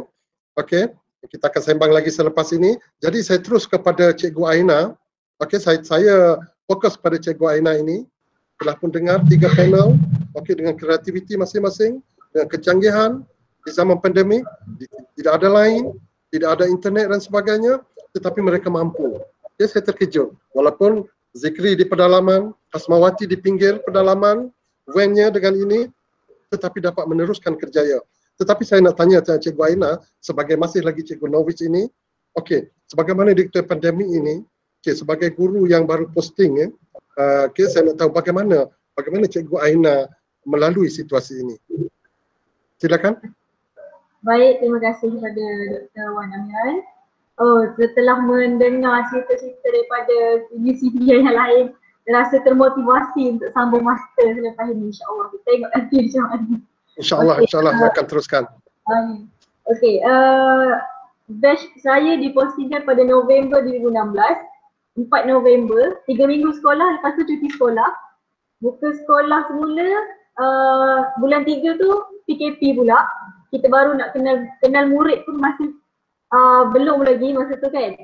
Okay, kita akan sembang lagi selepas ini. Jadi saya terus kepada Cikgu Aina. Okay, saya fokus pada Cikgu Aina ini. Telah pun dengar 3 panel, okay, dengan kreativiti masing-masing, dengan kecanggihan di zaman pandemik, tidak ada line, tidak ada internet dan sebagainya, tetapi mereka mampu. Okay, saya terkejut. Walaupun Zikri di pedalaman, Asmawati di pinggir pedalaman, Wennya dengan ini, tetapi dapat meneruskan kerjaya. Tetapi saya nak tanya Cikgu Aina, sebagai masih lagi Cikgu Novice ini, okay, sebagaimana di pandemik ini, okay, sebagai guru yang baru posting, Okay, saya nak tahu bagaimana Cikgu Aina melalui situasi ini. Silakan. Baik, terima kasih kepada Dr. Wan Amran. Setelah mendengar cerita-cerita daripada senior yang lain, rasa termotivasi untuk sambung master selepas ini, insyaAllah. Kita tengok nanti macam mana. InsyaAllah, insyaAllah saya akan teruskan. Okey, batch saya dipostingkan pada November 2016, 4 November, 3 minggu sekolah, lepas tu cuti sekolah. Buka sekolah semula, bulan 3 tu PKP pula. Kita baru nak kenal murid pun masih belum lagi masa tu kan.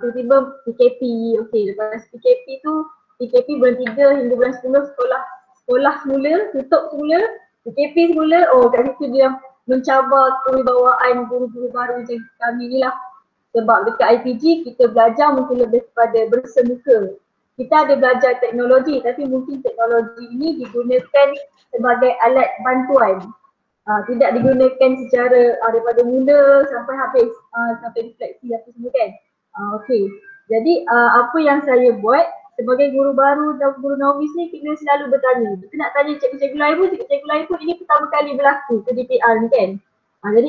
Tiba-tiba PKP, okey, lepas PKP tu, PKP bulan 3 hingga bulan 10 sekolah semula, tutup semula, PKP semula. Kat situ dia mencabar kewibawaan guru-guru baru macam kami ni lah. Sebab dekat IPG kita belajar mungkin lebih kepada bersemuka. Kita ada belajar teknologi tapi mungkin teknologi ini digunakan sebagai alat bantuan. Tidak digunakan secara daripada mula sampai habis, sampai refleksi apa semua kan. Okey, jadi apa yang saya buat sebagai guru baru dan guru novice ni, kita selalu bertanya. Kita nak tanya cikgu-cikgu lain pun ini pertama kali berlaku ke DPR ni kan. Jadi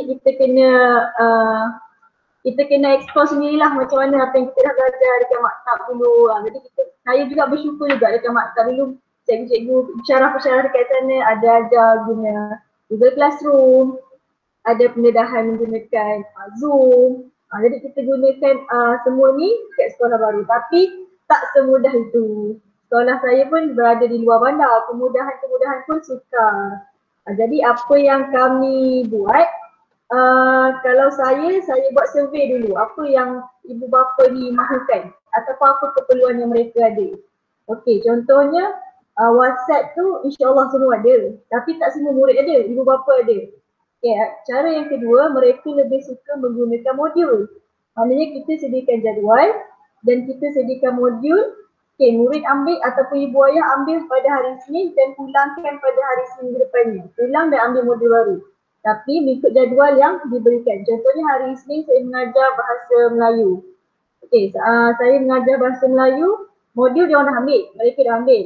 kita kena expose sendirilah macam mana apa yang kita dah belajar dekat maktab dulu. Jadi saya juga bersyukur juga dekat maktab dulu, cikgu-cikgu pensyarah-pensyarah dekat sana ada ajar guna Google Classroom, ada pendedahan menggunakan Zoom. Jadi kita gunakan semua ni dekat sekolah baru, tapi tak semudah itu. Sekolah saya pun berada di luar bandar, kemudahan-kemudahan pun sukar. Jadi apa yang kami buat, kalau saya buat survey dulu, apa yang ibu bapa ni mahukan atau apa keperluan yang mereka ada. Okey, contohnya WhatsApp tu insya-Allah semua ada, tapi tak semua murid ada, ibu bapa ada. Okay, cara yang kedua, mereka lebih suka menggunakan modul. Maknanya kita sediakan jadual dan kita sediakan modul. Okay, murid ambil ataupun ibu ayah ambil pada hari Isnin dan pulangkan pada hari Senin depannya. Pulang dan ambil modul baru. Tapi mengikut jadual yang diberikan. Contohnya hari Isnin saya mengajar bahasa Melayu. Okay, saya mengajar bahasa Melayu, modul dia orang dah ambil, mereka dah ambil.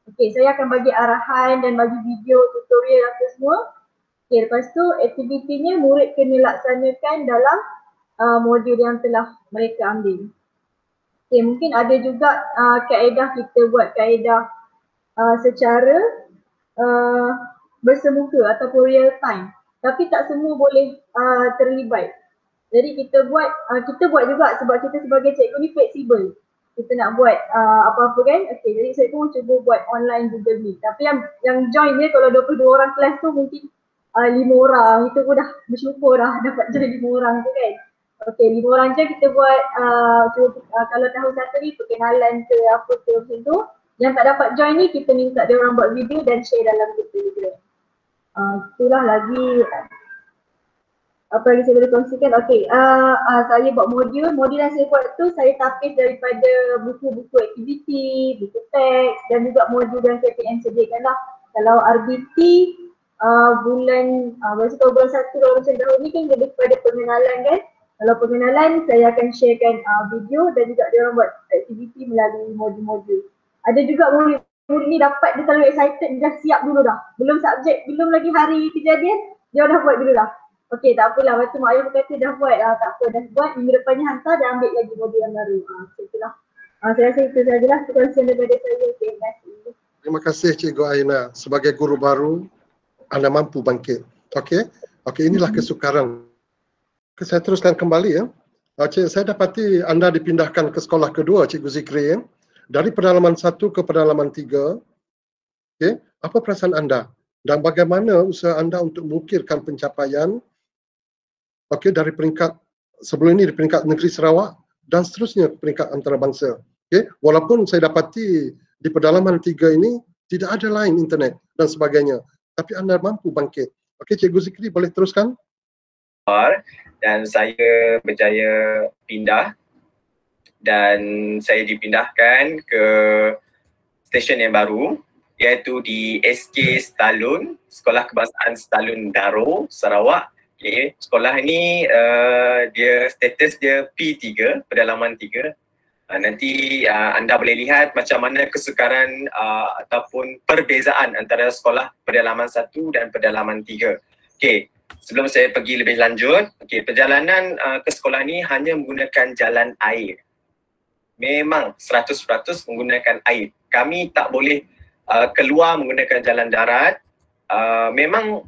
Okay, saya akan bagi arahan dan bagi video tutorial apa semua. Okay, lepas tu aktivitinya murid kena laksanakan dalam modul yang telah mereka ambil. Okay, mungkin ada juga kaedah, kita buat kaedah secara bersemuka ataupun real time. Tapi tak semua boleh terlibat. Jadi kita buat juga sebab kita sebagai cikgu ni fleksibel. Kita nak buat apa-apa kan. Okay, jadi saya pun cuba buat online Google Meet. Tapi yang join dia kalau 22 orang kelas tu mungkin 5 orang. Itu pun dah bersyukur dah dapat join 5 orang tu kan. Okay, 5 orang je kita buat kalau tahun 1 ni perkenalan ke apa ke macam tu. Yang tak dapat join ni kita minta dia orang buat video dan share dalam grup Telegram. Itulah lagi apa yang saya boleh kongsikan. Okay, saya buat modul yang saya buat tu saya tapis daripada buku-buku aktiviti, buku teks dan juga modul yang KPM sediakan lah. Kalau RBT bulan 1 kalau macam tahun ni kan lebih kepada pengenalan kan. Kalau pengenalan saya akan sharekan video dan juga dia orang buat aktiviti melalui modul-modul. Ada juga murid ni dapat, dia terlalu excited, dia dah siap dulu dah. Belum subjek, belum lagi hari kejadian, dia dah buat dulu dah. Okey, tak apalah. Lepas tu mak ayah berkata dah buat, tak apa dah buat, minggu depannya hantar dan ambil lagi modul yang baru. Itulah. Saya rasa itu sajalah perkongsian daripada saya. Terima kasih. Terima kasih Cikgu Aina. Sebagai guru baru, anda mampu bangkit. Okey, inilah kesukaran. Saya teruskan kembali ya. Saya dapati anda dipindahkan ke sekolah kedua, Cikgu Zikri ya. Dari pedalaman 1 ke pedalaman 3. Okey, apa perasaan anda? Dan bagaimana usaha anda untuk mengukirkan pencapaian dari peringkat sebelum ini di peringkat negeri Sarawak dan seterusnya peringkat antarabangsa. Walaupun saya dapati di pedalaman 3 ini tidak ada line internet dan sebagainya, tapi anda mampu bangkit. Cikgu Zikri boleh teruskan? Dan saya berjaya pindah dan saya dipindahkan ke stesen yang baru, iaitu di SK Stalun, Sekolah Kebangsaan Stalun Daro, Sarawak. Sekolah ni dia status dia P3, pedalaman 3. Nanti anda boleh lihat macam mana kesukaran ataupun perbezaan antara sekolah pedalaman 1 dan pedalaman 3. Okey, sebelum saya pergi lebih lanjut, perjalanan ke sekolah ni hanya menggunakan jalan air. Memang 100% menggunakan air. Kami tak boleh keluar menggunakan jalan darat. Memang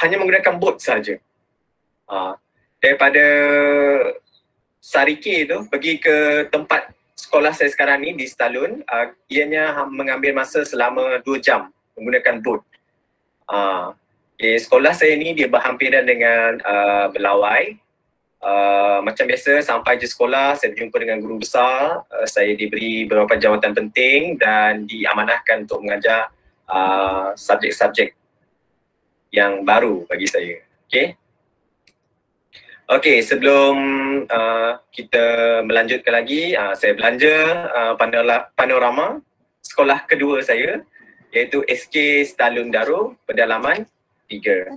hanya menggunakan bot saja. Daripada Sarike tu pergi ke tempat sekolah saya sekarang ni di Stalun, ianya mengambil masa selama 2 jam menggunakan bot. Sekolah saya ni dia berhampiran dengan Belawai. Macam biasa sampai je sekolah saya berjumpa dengan guru besar, saya diberi beberapa jawatan penting dan diamanahkan untuk mengajar subjek-subjek yang baru bagi saya. Okey, sebelum kita melanjutkan lagi, saya belanja panorama sekolah kedua saya iaitu SK Stalun Daro pedalaman 3.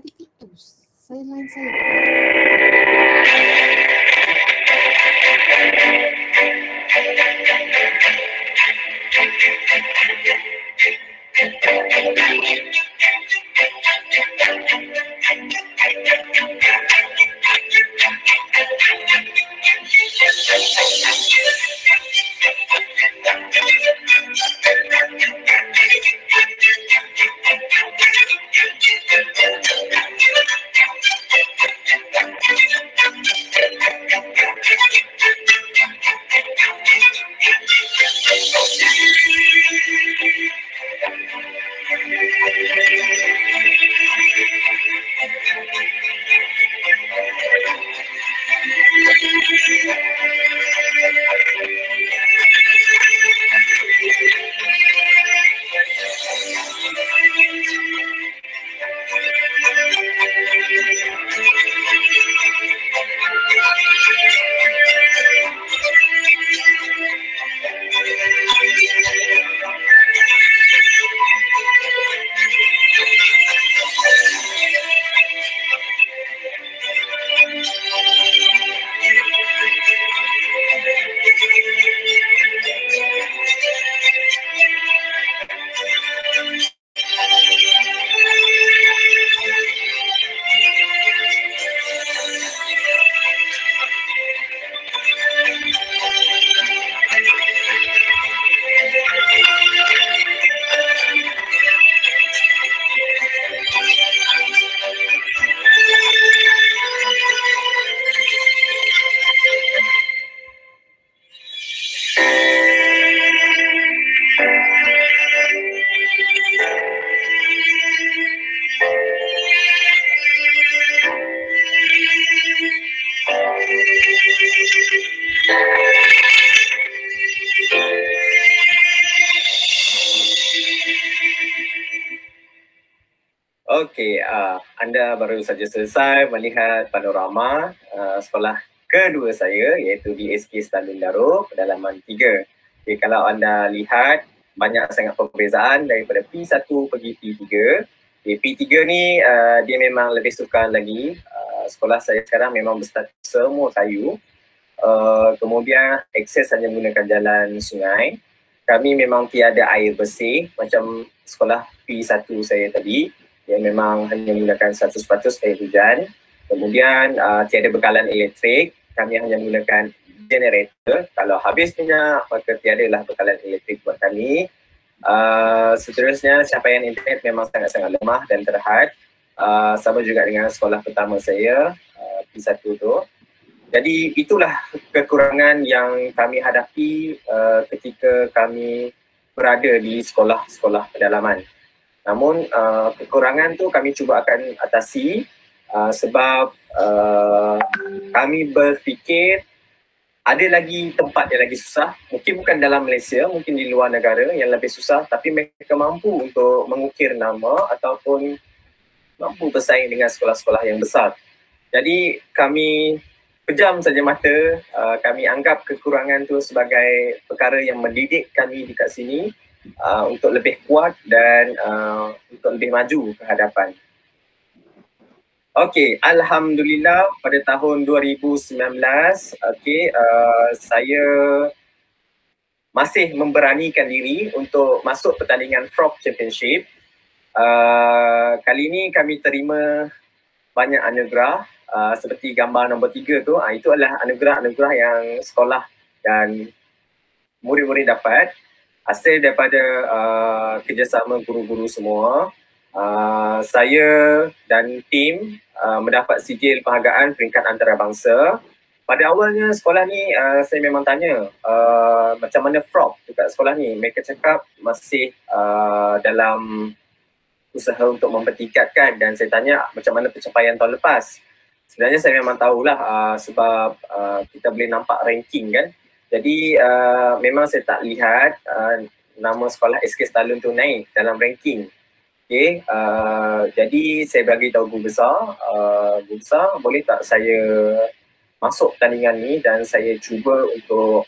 Saya line saya. Okey, anda baru saja selesai melihat panorama sekolah kedua saya iaitu di SK Stalun Daro pedalaman 3. Okay, kalau anda lihat banyak sangat perbezaan daripada P1 pergi P3. Okay, P3 ni dia memang lebih sukan lagi. Sekolah saya sekarang memang berstatus semua kayu. Kemudian akses hanya menggunakan jalan sungai. Kami memang tiada air bersih macam sekolah P1 saya tadi. Yang memang hanya menggunakan 100% air hujan. Kemudian tiada bekalan elektrik, kami hanya menggunakan generator. Kalau habis minyak, maka tiadalah bekalan elektrik buat kami. Seterusnya, capaian internet memang sangat-sangat lemah dan terhad. Sama juga dengan sekolah pertama saya, P1 tu. Jadi itulah kekurangan yang kami hadapi ketika kami berada di sekolah-sekolah pedalaman. Namun kekurangan tu kami cuba akan atasi sebab kami berfikir ada lagi tempat yang lagi susah, mungkin bukan dalam Malaysia, mungkin di luar negara yang lebih susah tapi mereka mampu untuk mengukir nama ataupun mampu bersaing dengan sekolah-sekolah yang besar. Jadi kami pejam saja mata, kami anggap kekurangan tu sebagai perkara yang mendidik kami dekat sini untuk lebih kuat dan untuk lebih maju ke hadapan. Okey, alhamdulillah pada tahun 2019 saya masih memberanikan diri untuk masuk pertandingan Frog Championship. Kali ini kami terima banyak anugerah seperti gambar nombor 3 tu, itu adalah anugerah-anugerah yang sekolah dan murid-murid dapat hasil daripada kerjasama guru-guru semua. Saya dan tim mendapat sijil penghargaan peringkat antarabangsa. Pada awalnya sekolah ni saya memang tanya macam mana Frog dekat sekolah ni. Mereka cakap masih dalam usaha untuk mempertingkatkan, dan saya tanya macam mana pencapaian tahun lepas. Sebenarnya saya memang tahulah sebab kita boleh nampak ranking kan. Jadi memang saya tak lihat nama sekolah SK Stalun tu naik dalam ranking. Okay, jadi saya bagi tahu guru besar, boleh tak saya masuk pertandingan ni dan saya cuba untuk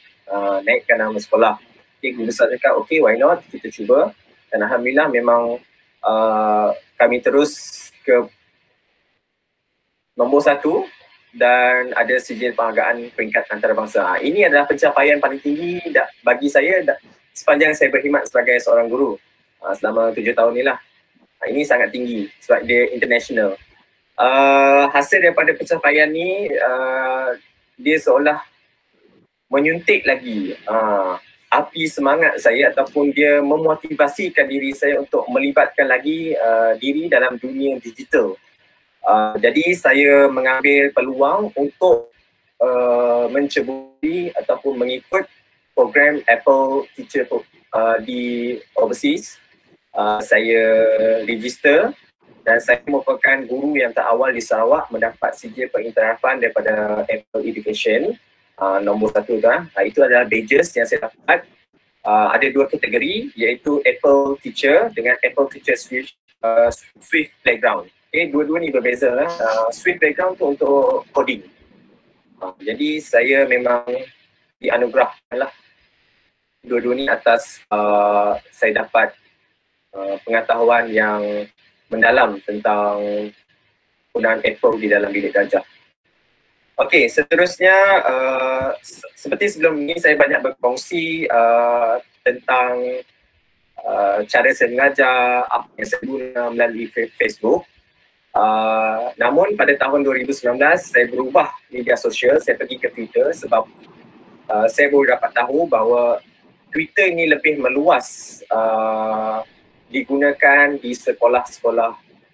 naikkan nama sekolah. Okay, guru besar cakap okay, why not, kita cuba. Dan Alhamdulillah memang kami terus ke nombor 1 dan ada sijil penghargaan peringkat antarabangsa. Ini adalah pencapaian paling tinggi bagi saya sepanjang saya berkhidmat sebagai seorang guru selama 7 tahun ni lah. Ini sangat tinggi sebab dia international. Hasil daripada pencapaian ni dia seolah menyuntik lagi api semangat saya, ataupun dia memotivasikan diri saya untuk melibatkan lagi diri dalam dunia digital. Jadi saya mengambil peluang untuk menceburi ataupun mengikut program Apple Teacher di overseas. Saya register dan saya merupakan guru yang terawal di Sarawak mendapat sijil pengiktirafan daripada Apple Education nombor 1 tu. Itu adalah badges yang saya dapat. Ada 2 kategori, iaitu Apple Teacher dengan Apple Teacher Swift Playground. Okay, dua-dua ni berbeza. Swift Playground tu untuk coding. Jadi saya memang dianugerahkan lah dua-dua ni atas saya dapat pengetahuan yang mendalam tentang penggunaan Apple di dalam bilik darjah. Okey, seterusnya seperti sebelum ini saya banyak berkongsi tentang cara saya mengajar, apa yang saya guna melalui Facebook. Namun pada tahun 2019 saya berubah media sosial, saya pergi ke Twitter sebab saya baru dapat tahu bahawa Twitter ini lebih meluas digunakan di sekolah-sekolah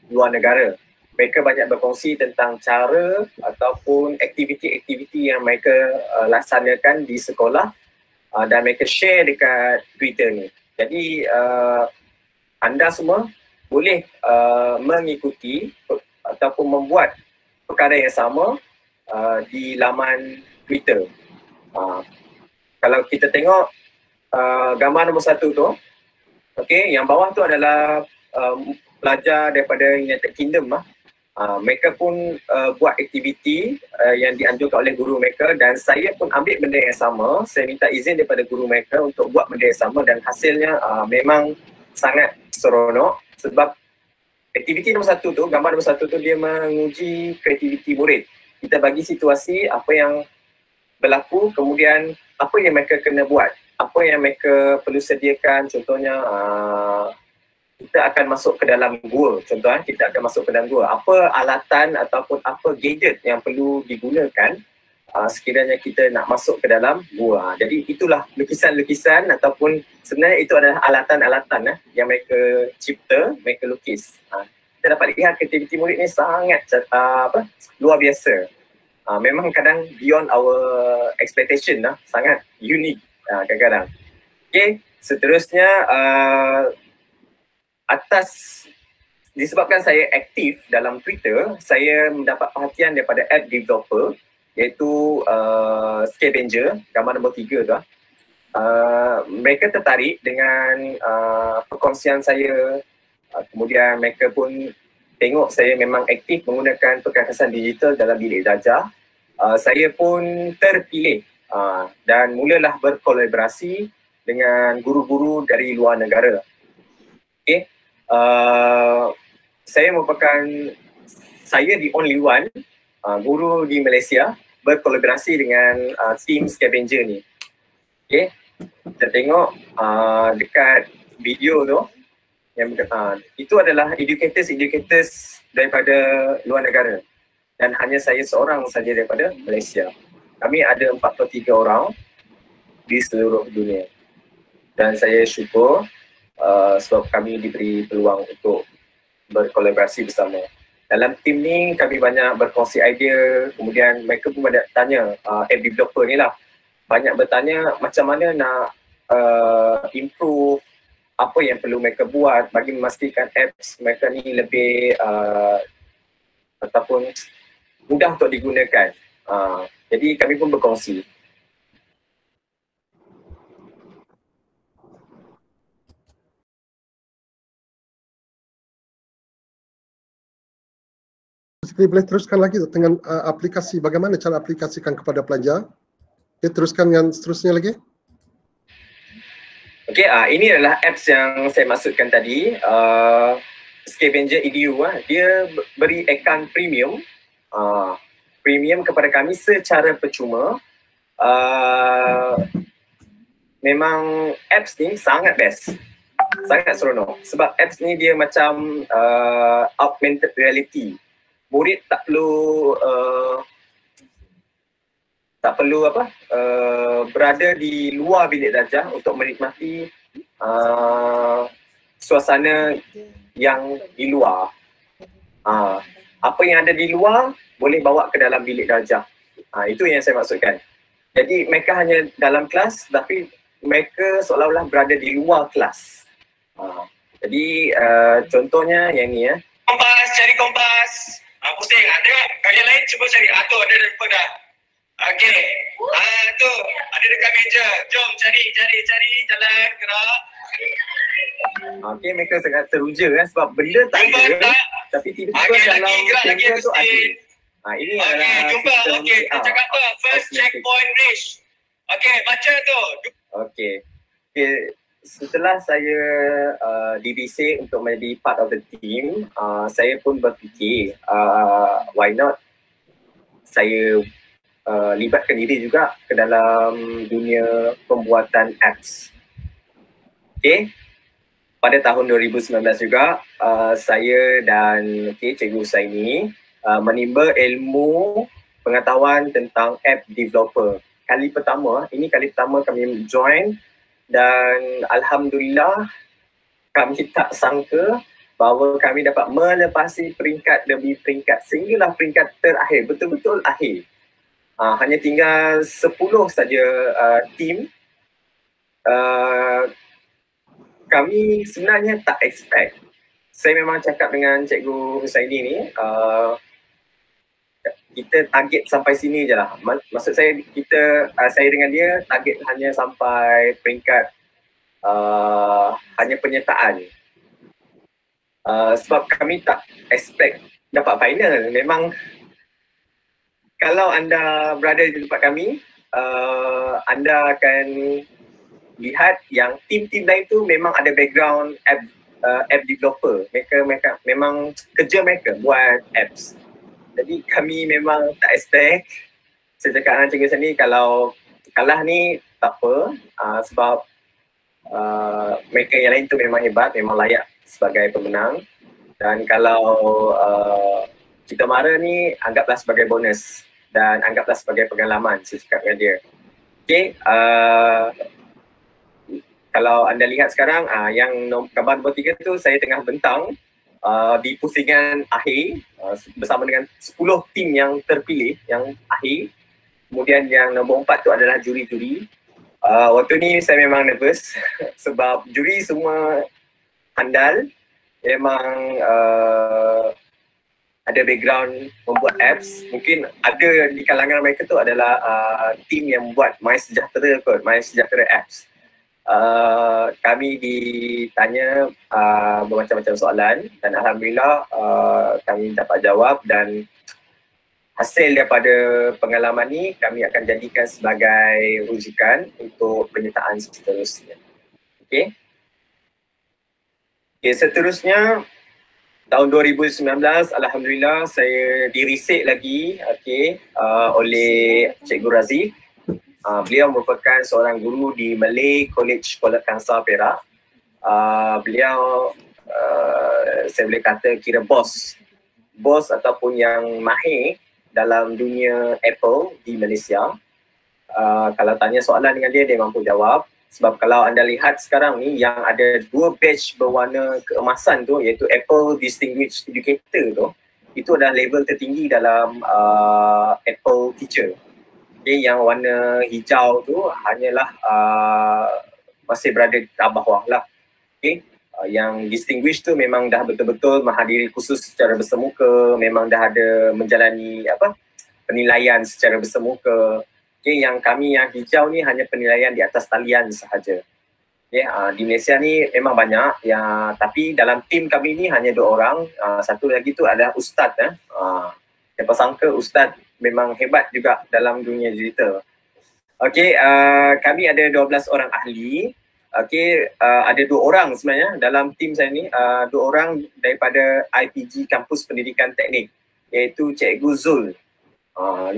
luar negara. Mereka banyak berkongsi tentang cara ataupun aktiviti-aktiviti yang mereka laksanakan di sekolah dan mereka share dekat Twitter ni. Jadi anda semua boleh mengikuti ataupun membuat perkara yang sama di laman Twitter. Kalau kita tengok gambar nombor 1 tu, okay, yang bawah tu adalah pelajar daripada United Kingdom lah. Mereka pun buat aktiviti yang dianjurkan oleh guru mereka, dan saya pun ambil benda yang sama. Saya minta izin daripada guru mereka untuk buat benda yang sama, dan hasilnya memang sangat seronok sebab aktiviti nombor 1 tu, gambar nombor 1 tu dia menguji kreativiti murid. Kita bagi situasi apa yang berlaku, kemudian apa yang mereka kena buat, apa yang mereka perlu sediakan. Contohnya kita akan masuk ke dalam gua, contohnya kita akan masuk ke dalam gua. Apa alatan ataupun apa gadget yang perlu digunakan sekiranya kita nak masuk ke dalam gua. Jadi itulah lukisan-lukisan ataupun sebenarnya itu adalah alatan-alatan yang mereka cipta, mereka lukis. Kita dapat lihat kreativiti murid ni sangat luar biasa. Memang kadang beyond our expectation lah, sangat unik kadang-kadang. Okay, seterusnya atas disebabkan saya aktif dalam Twitter, saya mendapat perhatian daripada app developer iaitu Scavenger, gambar nombor 3 tu. Mereka tertarik dengan perkongsian saya, kemudian mereka pun tengok saya memang aktif menggunakan perkakasan digital dalam bilik darjah. Saya pun terpilih dan mulalah berkolaborasi dengan guru-guru dari luar negara. Okay. Saya the only one guru di Malaysia berkolaborasi dengan tim Scavenger ni. Okay. kita tengok dekat video tu yang itu adalah educators daripada luar negara dan hanya saya seorang saja daripada Malaysia. Kami ada 43 orang di seluruh dunia dan saya syukur sebab kami diberi peluang untuk berkolaborasi bersama. Dalam tim ni kami banyak berkongsi idea, kemudian mereka pun banyak tanya, app developer ni lah banyak bertanya macam mana nak improve, apa yang perlu mereka buat bagi memastikan apps mereka ni lebih ataupun mudah untuk digunakan. Jadi kami pun berkongsi. Boleh teruskan lagi dengan aplikasi, bagaimana cara aplikasikan kepada pelajar? Okay, teruskan yang seterusnya lagi. Okey, ini adalah apps yang saya maksudkan tadi. Scavenger Edu, dia beri akaun premium. Premium kepada kami secara percuma. Memang apps ni sangat best. Sangat seronok. Sebab apps ni dia macam augmented reality. Murid tak perlu berada di luar bilik darjah untuk menikmati suasana yang di luar. Apa yang ada di luar boleh bawa ke dalam bilik darjah. Itu yang saya maksudkan. Jadi mereka hanya dalam kelas tapi mereka seolah-olah berada di luar kelas. Jadi contohnya yang ni kompas, cari kompas. Pusing, ada kalian lain cuba cari. Tu ada depan dah. Okey. Tu ada dekat meja. Jom cari jalan gerak. Okey, mereka sangat teruja sebab benda tak ada tapi tiba-tiba dalam meja tu ada. Ini adalah jumpa. Okey, kita cakap apa? First checkpoint reach. Okey, baca tu. Okey. Setelah saya dibisik untuk menjadi part of the team, saya pun berfikir why not saya libatkan diri juga ke dalam dunia pembuatan apps. Okay. Pada tahun 2019 juga saya dan Cikgu Husaini menimba ilmu pengetahuan tentang app developer. Kali pertama kami join. Dan Alhamdulillah kami tak sangka bahawa kami dapat melepasi peringkat demi peringkat sehinggalah peringkat terakhir, betul-betul akhir. Hanya tinggal 10 saja tim. Kami sebenarnya tak expect. Saya memang cakap dengan Cikgu Husaini ni, kita target sampai sini je lah. Maksud saya, saya dengan dia target hanya sampai peringkat hanya penyertaan. Sebab kami tak expect dapat final. Memang kalau anda berada di tempat kami, anda akan lihat yang tim-tim lain tu memang ada background app developer. Mereka memang kerja mereka buat apps. Jadi kami memang tak expect. Saya cakap dengan Cikgu Sani, kalau kalah ni tak apa, sebab mereka yang lain tu memang hebat, memang layak sebagai pemenang. Dan kalau kita marah ni, anggaplah sebagai bonus dan anggaplah sebagai pengalaman, saya cakap dengan dia. Okay, kalau anda lihat sekarang, yang gambar nombor 3 tu saya tengah bentang di pusingan akhir bersama dengan 10 tim yang terpilih yang akhir. Kemudian yang nombor 4 tu adalah juri-juri. Waktu ni saya memang nervous sebab juri semua handal. Memang ada background membuat apps. Mungkin ada di kalangan mereka tu adalah tim yang buat MySejahtera kot, MySejahtera apps. Kami ditanya bermacam-macam soalan dan Alhamdulillah kami dapat jawab, dan hasil daripada pengalaman ni kami akan jadikan sebagai rujukan untuk penyertaan seterusnya. Okay, seterusnya tahun 2019 Alhamdulillah saya diresek lagi oleh Cikgu Razif. Beliau merupakan seorang guru di Malay College Kuala Kangsar, Perak. Beliau saya boleh kata kira bos ataupun yang mahir dalam dunia Apple di Malaysia. Kalau tanya soalan dengan dia mampu jawab. Sebab kalau anda lihat sekarang ni yang ada 2 badge berwarna keemasan tu, iaitu Apple Distinguished Educator tu, itu adalah level tertinggi dalam Apple Teacher. Okay, yang warna hijau tu hanyalah masih berada di bawah lah. Okay. Yang distinguished tu memang dah betul-betul menghadiri kursus secara bersemuka, memang dah ada menjalani penilaian secara bersemuka. Okay, yang kami yang hijau ni hanya penilaian di atas talian sahaja. Okay, di Malaysia ni memang banyak, tapi dalam tim kami ni hanya 2 orang. Satu lagi tu adalah ustaz. Siapa sangka ustaz memang hebat juga dalam dunia digital. Okay, kami ada 12 orang ahli. Okay, ada 2 orang sebenarnya dalam tim saya ni, 2 orang daripada IPG Kampus Pendidikan Teknik, iaitu Cikgu Zul,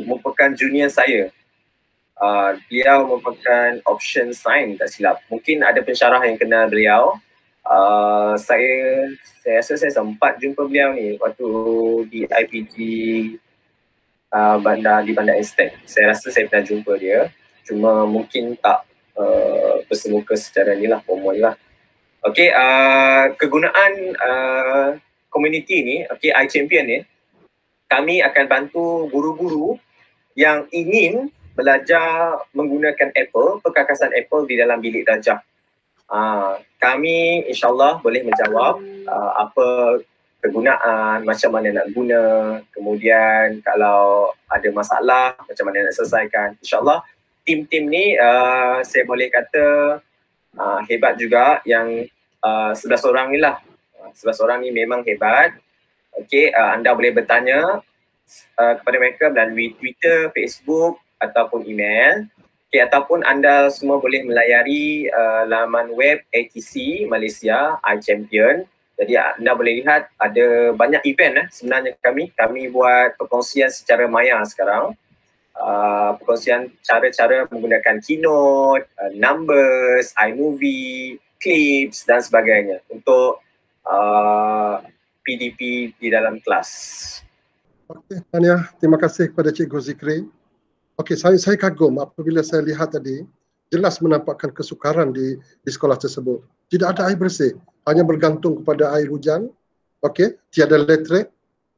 merupakan junior saya. Beliau merupakan option science tak silap. Mungkin ada pensyarah yang kenal beliau. Saya rasa saya sempat jumpa beliau ni waktu di IPG di Bandar Estate. Saya rasa saya pernah jumpa dia. Cuma mungkin tak bersemuka secara ni lah, formal lah. Okay, kegunaan community ni, okay, iChampion ni, kami akan bantu guru-guru yang ingin belajar menggunakan Apple, perkakasan Apple di dalam bilik darjah. Kami insyaAllah boleh menjawab apa kegunaan, macam mana nak guna, kemudian kalau ada masalah, macam mana nak selesaikan. InsyaAllah tim-tim ni saya boleh kata hebat juga, yang 11 orang ni lah. 11 orang ni memang hebat. Okay, anda boleh bertanya kepada mereka melalui Twitter, Facebook ataupun email. Okay, ataupun anda semua boleh melayari laman web ATC Malaysia iChampion. Jadi anda boleh lihat ada banyak event sebenarnya kami buat perkongsian secara maya sekarang. Perkongsian cara-cara menggunakan Keynote, Numbers, iMovie, Clips dan sebagainya untuk PDP di dalam kelas. Okey, Tania, terima kasih kepada Cikgu Zikri. Okey, saya kagum apabila saya lihat tadi, jelas menampakkan kesukaran di sekolah tersebut. Tidak ada air bersih, hanya bergantung kepada air hujan. Okey, tiada elektrik,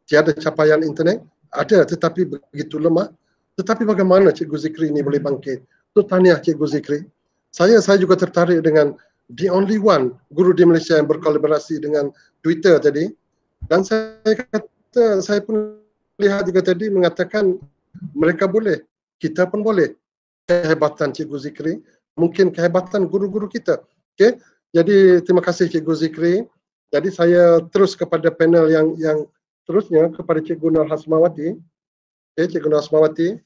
tiada capaian internet, ada tetapi begitu lemah. Tetapi bagaimana Cikgu Zikri ini boleh bangkit? Itu tahniah Cikgu Zikri. Saya juga tertarik dengan the only one guru di Malaysia yang berkolaborasi dengan Twitter tadi. Dan saya pun lihat juga tadi mengatakan mereka boleh, kita pun boleh. Kehebatan Cikgu Zikri, mungkin kehebatan guru-guru kita. Okay? Jadi terima kasih Cikgu Zikri. Jadi saya terus kepada panel yang terusnya, kepada Cikgu Nur Hasmawati. Okay, Cikgu Nur Hasmawati.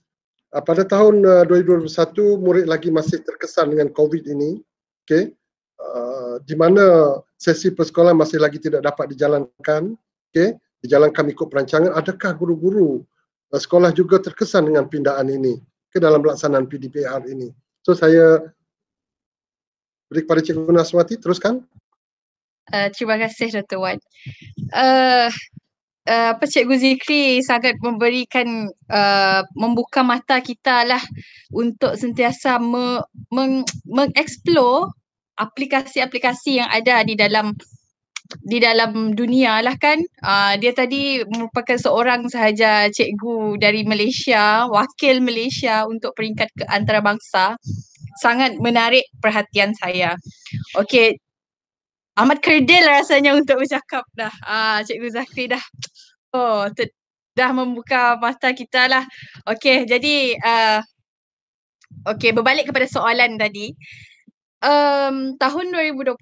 Pada tahun 2021, murid lagi masih terkesan dengan COVID ini. Okay? Di mana sesi persekolahan masih lagi tidak dapat dijalankan. Okay? Dijalankan ikut perancangan. Adakah guru-guru sekolah juga terkesan dengan pindaan ini ke dalam pelaksanaan PDPR ini? So saya beri kepada Cikgu Nur Hasmawati, teruskan. Terima kasih Dr. Wan. Cikgu Zikri sangat memberikan membuka mata kita lah untuk sentiasa mengeksplor aplikasi-aplikasi yang ada di dalam dunia lah kan. Dia tadi merupakan seorang sahaja cikgu dari Malaysia, wakil Malaysia untuk peringkat antarabangsa. Sangat menarik perhatian saya. Okey, amat kerdil rasanya untuk bercakap dah. Cikgu Zikri dah dah membuka mata kita lah. Okey, jadi okey, berbalik kepada soalan tadi. Tahun 2021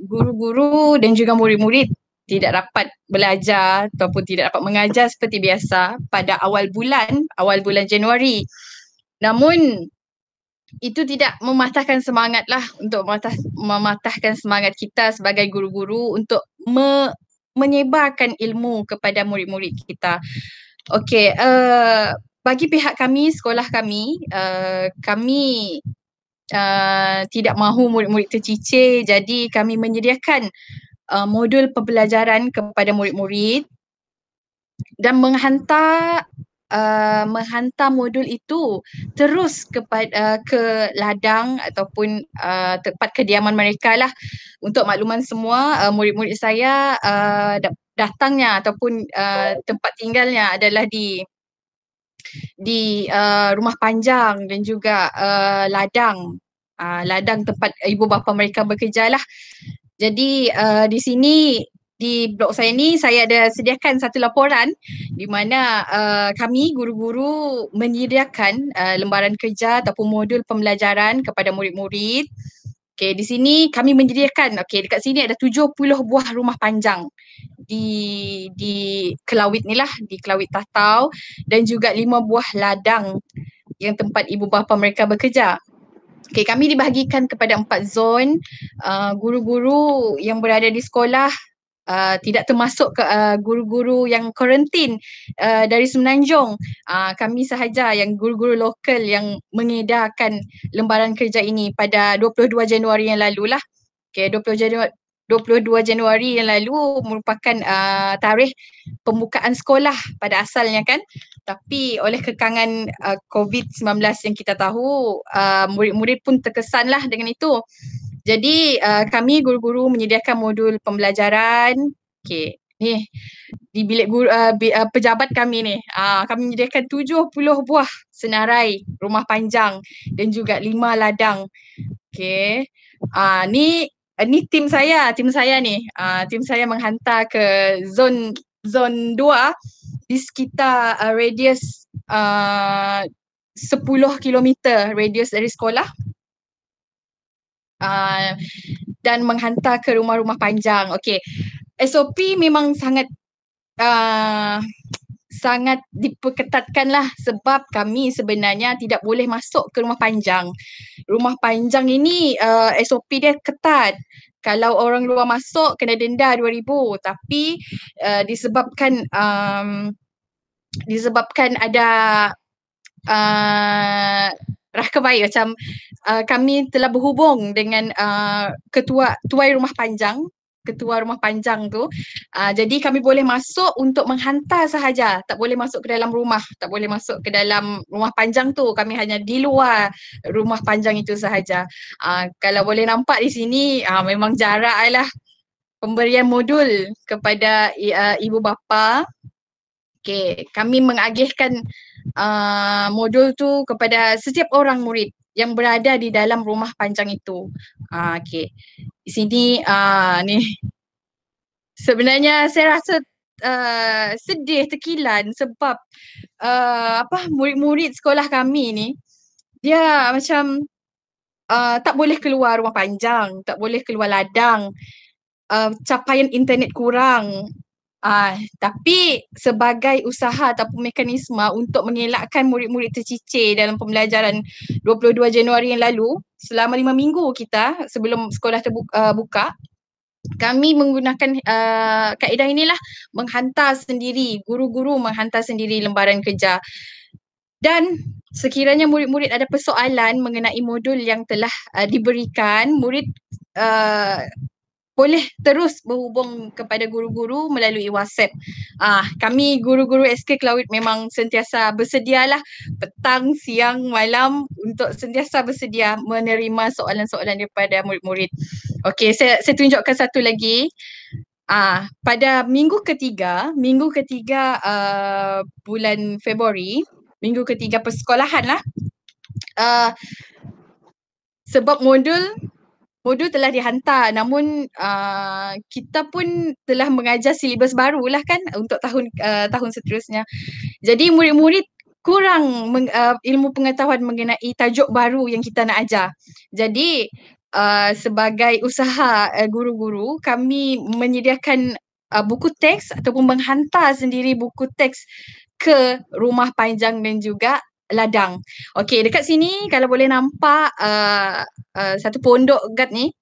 guru-guru dan juga murid-murid tidak dapat belajar ataupun tidak dapat mengajar seperti biasa pada awal bulan Januari. Namun itu tidak mematahkan semangat lah, untuk mematahkan semangat kita sebagai guru-guru untuk menyebarkan ilmu kepada murid-murid kita. Okey, bagi pihak kami, sekolah kami, kami tidak mahu murid-murid tercicir, jadi kami menyediakan modul pembelajaran kepada murid-murid dan menghantar modul itu terus kepada ke ladang ataupun tempat kediaman mereka lah. Untuk makluman semua, murid-murid saya datangnya ataupun tempat tinggalnya adalah di Rumah Panjang dan juga ladang. Ladang tempat ibu bapa mereka bekerja lah. Jadi di sini di blog saya ni saya ada sediakan satu laporan di mana kami guru-guru menyediakan lembaran kerja ataupun modul pembelajaran kepada murid-murid. Okey, di sini kami menyediakan, okey, dekat sini ada 70 buah rumah panjang di Kelawit ni lah, di Kelawit Tatau, dan juga 5 buah ladang yang tempat ibu bapa mereka bekerja. Okay, kami dibahagikan kepada 4 zon. Guru-guru yang berada di sekolah tidak termasuk guru-guru yang kuarantin dari Semenanjung. Kami sahaja yang guru-guru lokal yang mengedarkan lembaran kerja ini pada 22 Januari yang lalu lah. Okay, 22 Januari yang lalu merupakan tarikh pembukaan sekolah pada asalnya kan. Tapi oleh kekangan COVID-19 yang kita tahu, murid-murid pun terkesanlah dengan itu. Jadi kami guru-guru menyediakan modul pembelajaran. Okey, ni di bilik guru pejabat kami ni. Kami menyediakan 70 buah senarai rumah panjang dan juga 5 ladang. Okey. Ni tim saya ni. Tim saya menghantar ke zon 2 di sekitar radius 10 kilometer radius dari sekolah. Dan menghantar ke rumah-rumah panjang. Okey. SOP memang sangat diperketatkan lah sebab kami sebenarnya tidak boleh masuk ke rumah panjang. Rumah panjang ini SOP dia ketat. Kalau orang luar masuk kena denda 2,000, tapi disebabkan ada raka baik macam kami telah berhubung dengan ketua rumah panjang tu, jadi kami boleh masuk untuk menghantar sahaja, tak boleh masuk ke dalam rumah, tak boleh masuk ke dalam rumah panjang tu, kami hanya di luar rumah panjang itu sahaja. Kalau boleh nampak di sini memang jarak lah pemberian modul kepada ibu bapa. Okay, kami mengagihkan modul tu kepada setiap orang murid yang berada di dalam rumah panjang itu. Okay. Di sini ni sebenarnya saya rasa sedih, terkilan sebab murid-murid sekolah kami ni dia macam tak boleh keluar rumah panjang, tak boleh keluar ladang, capaian internet kurang. Tapi sebagai usaha ataupun mekanisme untuk mengelakkan murid-murid tercicir dalam pembelajaran 22 Januari yang lalu, selama 5 minggu kita sebelum sekolah buka, kami menggunakan kaedah inilah, menghantar sendiri, guru-guru menghantar sendiri lembaran kerja. Dan sekiranya murid-murid ada persoalan mengenai modul yang telah diberikan, murid boleh terus berhubung kepada guru-guru melalui WhatsApp. Kami guru-guru SK Kelawit memang sentiasa bersedialah petang, siang, malam untuk sentiasa bersedia menerima soalan-soalan daripada murid-murid. Okey, saya tunjukkan satu lagi. Pada minggu ketiga bulan Februari, minggu ketiga persekolahan lah, sebab modul telah dihantar, namun kita pun telah mengajar silibus baru lah kan untuk tahun seterusnya. Jadi murid-murid kurang ilmu pengetahuan mengenai tajuk baru yang kita nak ajar. Jadi sebagai usaha guru-guru, kami menyediakan buku teks ataupun menghantar sendiri buku teks ke rumah panjang dan juga ladang. Okey, dekat sini kalau boleh nampak satu pondok guard ni.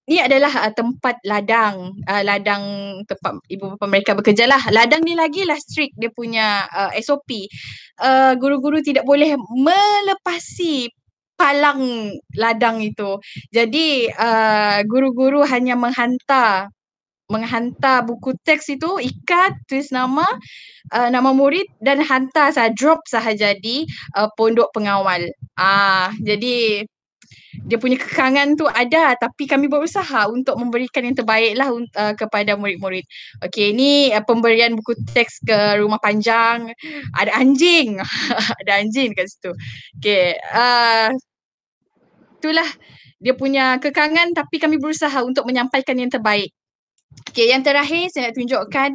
ni adalah tempat ladang, ladang tempat ibu bapa mereka bekerja lah. Ladang ni lagi lah strict dia punya SOP. Guru-guru tidak boleh melepasi palang ladang itu. Jadi guru-guru hanya menghantar buku teks itu, ikat, tulis nama, nama murid dan hantar drop sahaja di pondok pengawal. Jadi dia punya kekangan tu ada, tapi kami berusaha untuk memberikan yang terbaik lah kepada murid-murid. Okey, ni pemberian buku teks ke Rumah Panjang. Ada anjing. Ada anjing kat situ. Okey, itulah dia punya kekangan, tapi kami berusaha untuk menyampaikan yang terbaik. Okey, yang terakhir saya nak tunjukkan.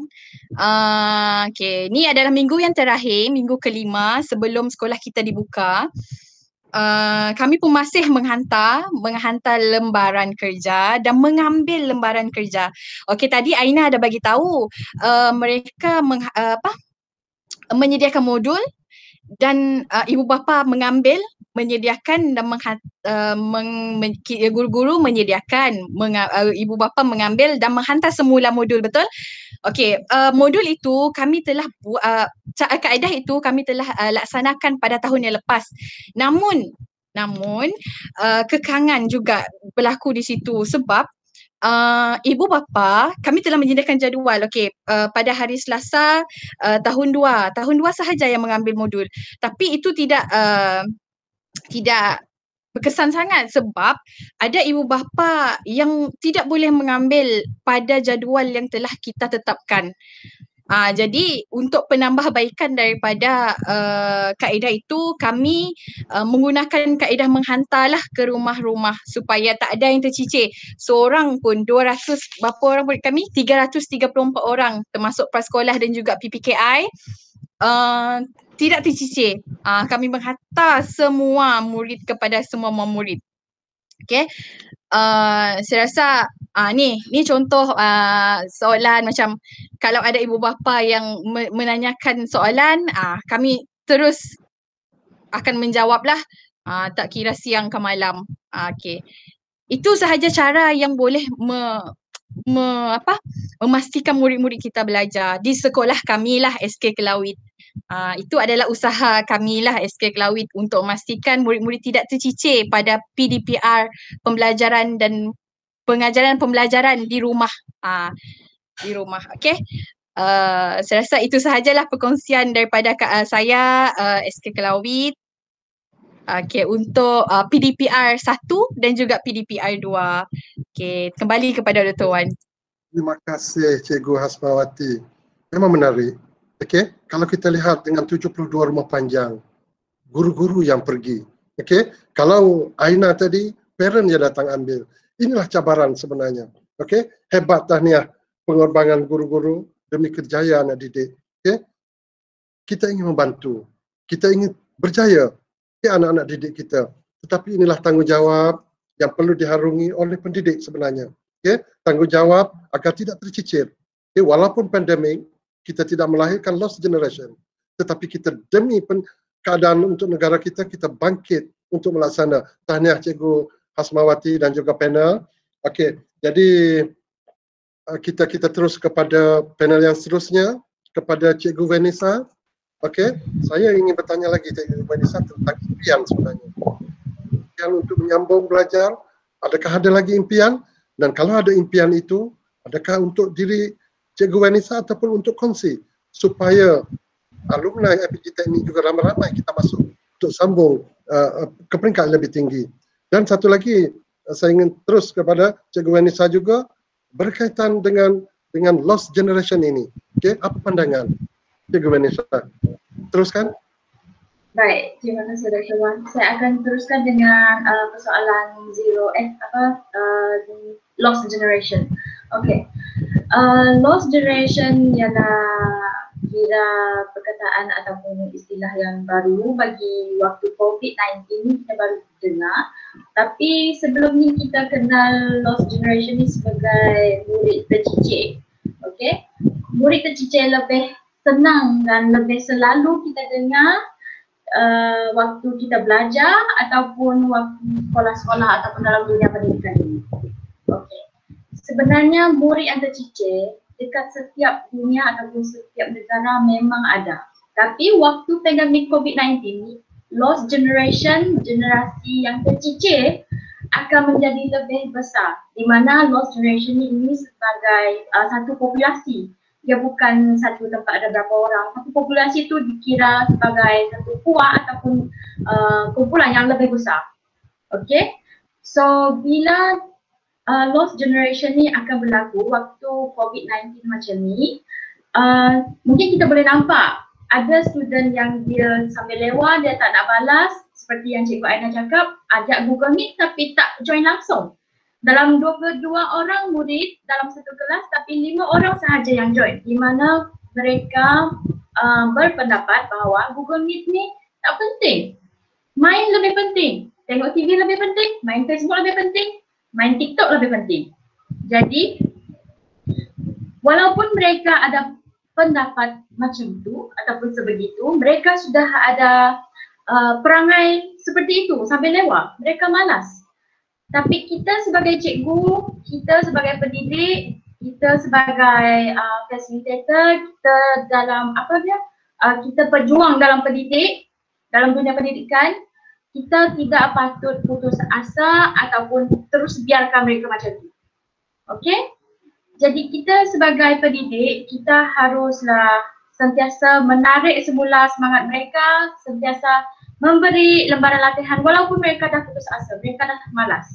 Okey, ni adalah minggu yang terakhir, minggu kelima sebelum sekolah kita dibuka. Kami pun masih menghantar lembaran kerja dan mengambil lembaran kerja. Okey, tadi Aina ada bagi tahu mereka menyediakan modul dan ibu bapa menyediakan dan guru-guru menyediakan, ibu bapa mengambil dan menghantar semula modul, betul? Okey, modul itu kami telah kaedah itu kami telah laksanakan pada tahun yang lepas. Namun kekangan juga berlaku di situ sebab ibu bapa kami telah menyediakan jadual. Okey, pada hari Selasa tahun 2 sahaja yang mengambil modul. Tapi itu tidak berkesan sangat sebab ada ibu bapa yang tidak boleh mengambil pada jadual yang telah kita tetapkan. Jadi untuk penambahbaikan daripada kaedah itu, kami menggunakan kaedah menghantarlah ke rumah-rumah supaya tak ada yang tercicir. Seorang pun 200, berapa orang murid kami? 334 orang termasuk prasekolah dan juga PPKI. Tidak tercicir. Kami menghantar semua murid kepada semua murid. Okay. Saya rasa ni contoh soalan macam kalau ada ibu bapa yang menanyakan soalan, kami terus akan menjawablah, tak kira siang ke malam. Okay. Itu sahaja cara yang boleh memastikan murid-murid kita belajar di sekolah kami lah, SK Kelawit. Itu adalah usaha kami lah, SK Kelawit, untuk memastikan murid-murid tidak tercicir pada PDPR pembelajaran dan pengajaran pembelajaran di rumah. Okey. Saya rasa itu sahajalah perkongsian daripada saya, SK Kelawit. Okey, untuk PDPR 1 dan juga PDPR 2. Okey, kembali kepada Dr. Wan. Terima kasih Cikgu Hasmawati. Memang menarik. Okey, kalau kita lihat dengan 72 rumah panjang, guru-guru yang pergi. Okey, kalau Aina tadi, parent yang datang ambil. Inilah cabaran sebenarnya. Okey, hebat tahniah pengorbanan guru-guru demi kejayaan anak didik. Okey, kita ingin membantu. Kita ingin berjaya anak-anak didik kita. Tetapi inilah tanggungjawab yang perlu diharungi oleh pendidik sebenarnya. Okay? Tanggungjawab agar tidak tercicir. Okay? Walaupun pandemik, kita tidak melahirkan lost generation. Tetapi kita demi keadaan untuk negara kita, kita bangkit untuk melaksana. Tahniah Cikgu Hasmawati dan juga panel. Okay. Jadi kita terus kepada panel yang seterusnya, kepada Cikgu Vanessa. Okey, saya ingin bertanya lagi Cikgu Vanessa tentang impian sebenarnya. Impian untuk menyambung belajar, adakah ada lagi impian? Dan kalau ada impian itu, adakah untuk diri Cikgu Vanessa ataupun untuk kongsi supaya alumni IPG Teknik juga ramai-ramai kita masuk untuk sambung ke peringkat lebih tinggi. Dan satu lagi, saya ingin terus kepada Cikgu Vanessa juga berkaitan dengan lost generation ini. Okey, apa pandangan Cikgu Vanessa? Teruskan. Baik, terima kasih Dr. Wan. Saya akan teruskan dengan persoalan lost generation. Okey. Lost generation ialah kira perkataan ataupun istilah yang baru bagi waktu COVID-19 kita baru dengar. Tapi sebelum ni kita kenal lost generation ni sebagai murid tercicir. Okey. Murid tercicir lebih senang dan lebih selalu kita dengar waktu kita belajar ataupun waktu sekolah-sekolah ataupun dalam dunia pendidikan ini. Okey. Sebenarnya murid yang tercicir dekat setiap dunia ataupun setiap negara memang ada. Tapi waktu pandemik COVID-19 ni, lost generation, generasi yang tercicir akan menjadi lebih besar. Di mana lost generation ini sebagai satu populasi. Dia bukan satu tempat ada berapa orang. Satu populasi itu dikira sebagai satu kuah ataupun kumpulan yang lebih besar. Okay. So bila lost generation ni akan berlaku waktu COVID-19 macam ni, mungkin kita boleh nampak ada student yang dia sambil lewat, dia tak nak balas seperti yang Cikgu Aina cakap, ajak Google Meet tapi tak join langsung. Dalam 22 orang murid dalam satu kelas tapi 5 orang sahaja yang join, di mana mereka berpendapat bahawa Google Meet ni tak penting. Main lebih penting, tengok TV lebih penting, main Facebook lebih penting, main TikTok lebih penting. Jadi walaupun mereka ada pendapat macam itu ataupun sebegitu, mereka sudah ada perangai seperti itu sampai lewat. Mereka malas. Tapi kita sebagai cikgu, kita sebagai pendidik, kita sebagai facilitator, kita dalam kita berjuang dalam pendidik, dalam dunia pendidikan, kita tidak patut putus asa ataupun terus biarkan mereka macam itu. Okey? Jadi kita sebagai pendidik, kita haruslah sentiasa menarik semula semangat mereka, sentiasa memberi lembaran latihan walaupun mereka dah putus asa, mereka dah malas.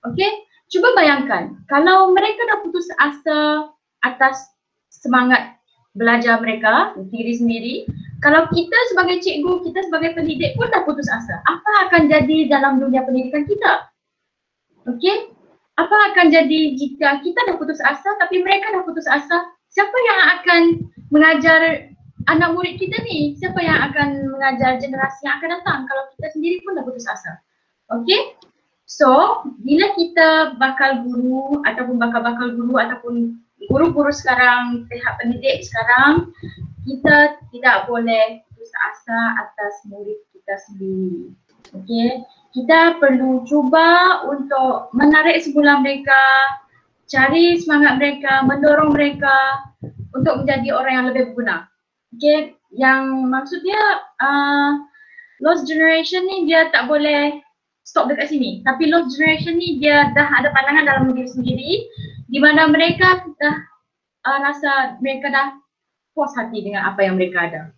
Okey? Cuba bayangkan, kalau mereka dah putus asa atas semangat belajar mereka, diri sendiri, kalau kita sebagai cikgu, kita sebagai pendidik pun dah putus asa, apa akan jadi dalam dunia pendidikan kita? Okey? Apa akan jadi jika kita dah putus asa tapi mereka dah putus asa? Siapa yang akan mengajar anak murid kita ni? Siapa yang akan mengajar generasi yang akan datang kalau kita sendiri pun dah putus asa? Okey? So, bila kita bakal guru ataupun bakal guru ataupun guru-guru sekarang, pihak pendidik sekarang, kita tidak boleh putus asa atas murid kita sendiri. Okey? Kita perlu cuba untuk menarik semula mereka, cari semangat mereka, mendorong mereka untuk menjadi orang yang lebih berguna. Okay, yang maksudnya lost generation ni dia tak boleh stop dekat sini. Tapi lost generation ni dia dah ada pandangan dalam diri sendiri di mana mereka dah rasa mereka dah puas hati dengan apa yang mereka ada.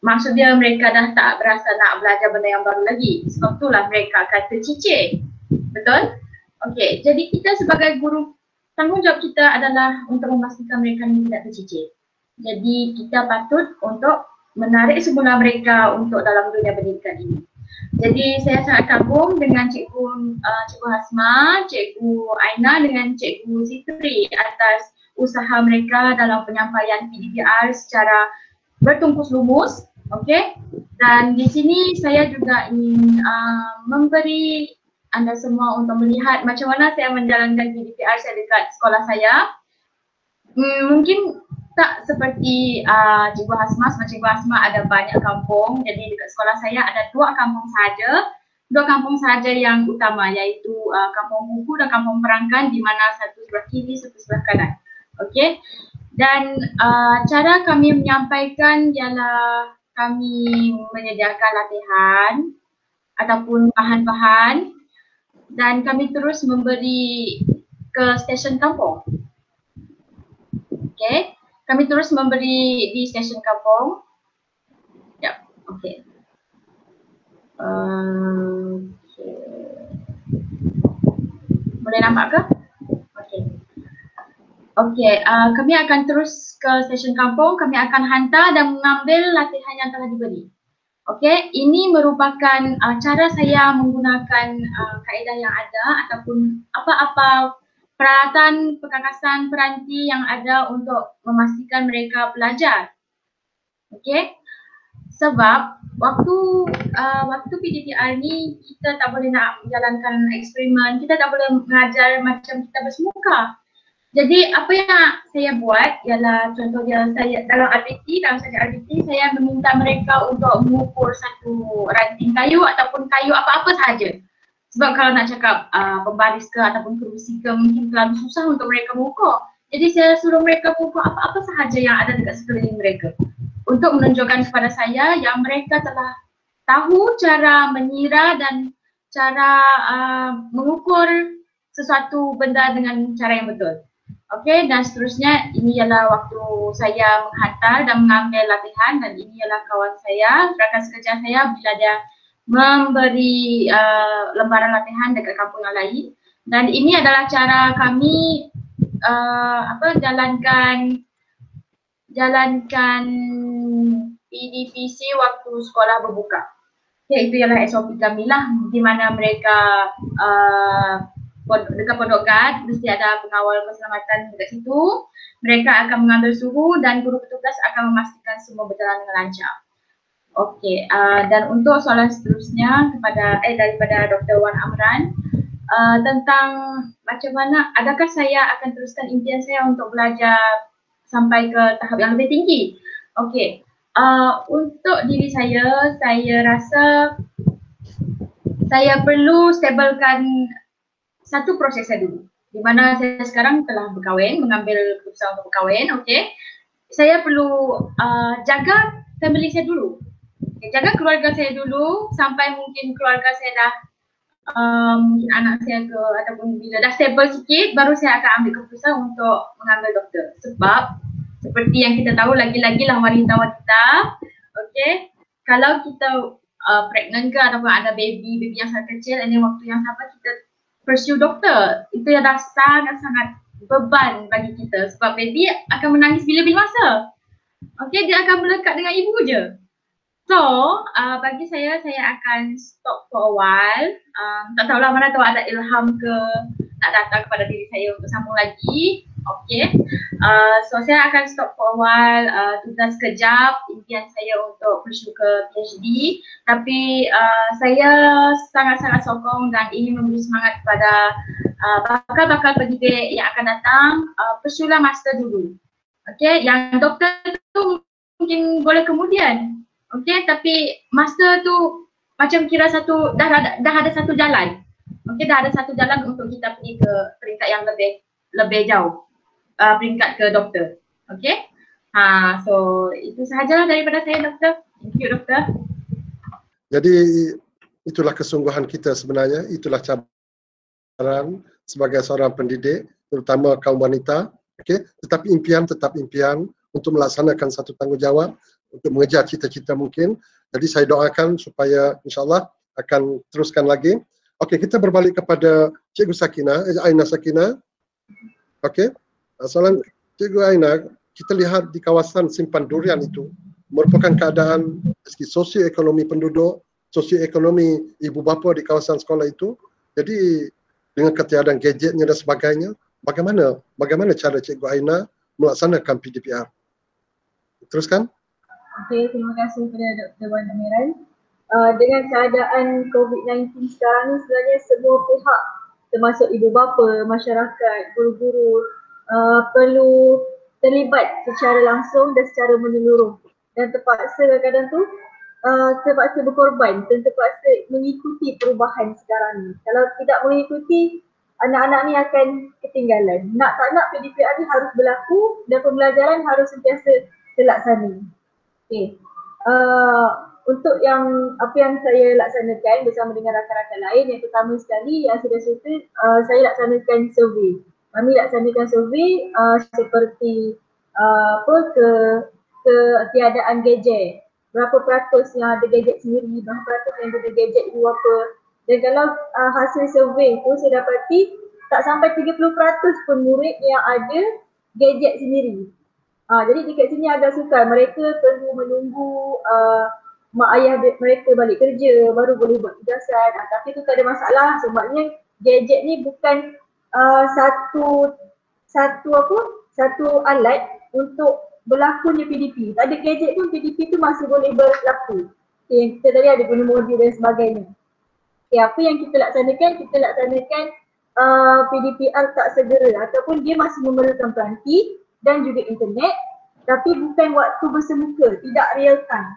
Maksudnya mereka dah tak berasa nak belajar benda yang baru lagi. Sebab itulah mereka akan tercicir. Betul? Okey, jadi kita sebagai guru, tanggungjawab kita adalah untuk memastikan mereka ni tidak tercicir. Jadi kita patut untuk menarik semula mereka untuk dalam dunia pendidikan ini. Jadi saya sangat kagum dengan Cikgu Hasma, Cikgu Aina dengan Cikgu Sitri atas usaha mereka dalam penyampaian PDPR secara bertungkus lumus, okey. Dan di sini saya juga ingin memberi anda semua untuk melihat macam mana saya menjalankan PDPR saya dekat sekolah saya. Mungkin tak seperti Cikgu Hasma, sebab Cikgu Hasma ada banyak kampung. Jadi dekat sekolah saya ada 2 kampung sahaja. 2 kampung sahaja yang utama, iaitu Kampung Buku dan Kampung Perangkan, di mana satu sebelah kiri, satu sebelah kanan. Okey. Dan cara kami menyampaikan ialah kami menyediakan latihan ataupun bahan-bahan dan kami terus memberi ke stesen kampung. Okey, kami terus memberi di stesen kampung. Ya, okey. Boleh nampak ke? Okey. Okey, kami akan terus ke stesen kampung, kami akan hantar dan mengambil latihan yang telah diberi. Okey, ini merupakan cara saya menggunakan kaedah yang ada ataupun apa-apa peralatan, perkakasan, peranti yang ada untuk memastikan mereka belajar. Okey, sebab waktu PDPR ni kita tak boleh nak menjalankan eksperimen, kita tak boleh mengajar macam kita bersemuka. Jadi apa yang saya buat ialah contohnya saya dalam RBT, dalam subjek RBT saya meminta mereka untuk mengukur satu ranting kayu ataupun kayu apa-apa sahaja. Sebab kalau nak cakap pembaris ke ataupun kerusi ke mungkin terlalu susah untuk mereka mengukur. Jadi saya suruh mereka mengukur apa-apa sahaja yang ada dekat sekeliling mereka untuk menunjukkan kepada saya yang mereka telah tahu cara mengira dan cara mengukur sesuatu benda dengan cara yang betul. Okey, dan seterusnya ini ialah waktu saya menghantar dan mengambil latihan, dan ini ialah kawan saya, rakan sekerja saya bila dia memberi lembaran latihan dekat kampung yang lain. Dan ini adalah cara kami jalankan PDPC waktu sekolah berbuka. Iaitu ialah SOP kami lah, di mana mereka dekat Pondok Gad mesti ada pengawal keselamatan dekat situ. Mereka akan mengambil suhu dan guru petugas akan memastikan semua berjalan dengan lancar. Okey, dan untuk soalan seterusnya daripada Dr. Wan Amran tentang macam mana adakah saya akan teruskan impian saya untuk belajar sampai ke tahap yang lebih tinggi. Okey, untuk diri saya rasa saya perlu stabilkan satu proses saya dulu, di mana saya sekarang telah berkahwin, mengambil keputusan untuk berkahwin. Okey, saya perlu jaga family saya dulu, jaga keluarga saya dulu sampai mungkin keluarga saya dah mungkin anak saya ke ataupun bila dah stable sikit, baru saya akan ambil keputusan untuk mengambil doktor. Sebab seperti yang kita tahu, lagi-lagi lah wanita-wanita, okey, kalau kita pregnant ke ataupun ada baby yang sangat kecil, ini waktu yang sama kita pursue doktor, itu yang dah sangat-sangat beban bagi kita, sebab baby akan menangis bila-bila masa. Okey, dia akan melekat dengan ibu je. So, bagi saya akan stop for a while. Tak tahulah, mana tahu ada ilham ke nak datang kepada diri saya untuk sambung lagi. Okey, so saya akan stop for a while, tunda sekejap impian saya untuk pursue ke PhD. Tapi saya sangat-sangat sokong dan ingin memberi semangat kepada bakal-bakal pendidik yang akan datang, pursue lah master dulu. Okey, yang doktor tu mungkin boleh kemudian. Okey, tapi master tu macam kira dah ada satu jalan. Okey, dah ada satu jalan untuk kita pergi ke peringkat yang lebih jauh, peringkat ke doktor. Okey, so itu sahajalah daripada saya, doktor. Thank you, doktor. Jadi itulah kesungguhan kita sebenarnya, itulah cabaran sebagai seorang pendidik, terutama kaum wanita. Okey, tetapi impian tetap impian untuk melaksanakan satu tanggungjawab untuk mengejar cita-cita mungkin. Jadi saya doakan supaya insyaAllah akan teruskan lagi. Okey, kita berbalik kepada Cikgu Aina Sakinah. Okey, soalan Cikgu Aina, kita lihat di kawasan Simpan Durian itu merupakan keadaan segi sosioekonomi penduduk, sosioekonomi ibu bapa di kawasan sekolah itu. Jadi dengan ketiadaan gadgetnya dan sebagainya, bagaimana cara Cikgu Aina melaksanakan PDPR? Teruskan. Okey, terima kasih kepada Dr. Wan Amran. Dengan keadaan COVID-19 sekarang ni, sebenarnya semua pihak termasuk ibu bapa, masyarakat, guru-guru perlu terlibat secara langsung dan secara menyeluruh. Dan terpaksa kadang-kadang tu terpaksa berkorban dan terpaksa mengikuti perubahan sekarang ni. Kalau tidak mengikuti, anak-anak ni akan ketinggalan. Nak tak nak PDPR ni harus berlaku dan pembelajaran harus sentiasa terlaksana. Okey. Untuk apa yang saya laksanakan bersama dengan rakan-rakan lain, yang pertama sekali yang sudah saya laksanakan survey. Kami laksanakan survey seperti ketiadaan gadget. Berapa peratus yang ada gadget sendiri, berapa peratus yang ada gadget ibu bapa. Dan kalau hasil survey itu saya dapati tak sampai 30% pun murid yang ada gadget sendiri. Jadi dekat sini agak sukar, mereka perlu menunggu mak ayah mereka balik kerja baru boleh buat tugasan. Tapi tu tak ada masalah, sebabnya gadget ni bukan satu alat untuk berlakunya PDP. Tak ada gadget pun PDP tu masih boleh berlaku. Okay, kita tadi ada guna modul dan sebagainya. Okay, apa yang kita laksanakan? Kita laksanakan PDPR tak segera ataupun dia masih memerlukan peranti dan juga internet, tapi bukan waktu bersemuka, tidak real time.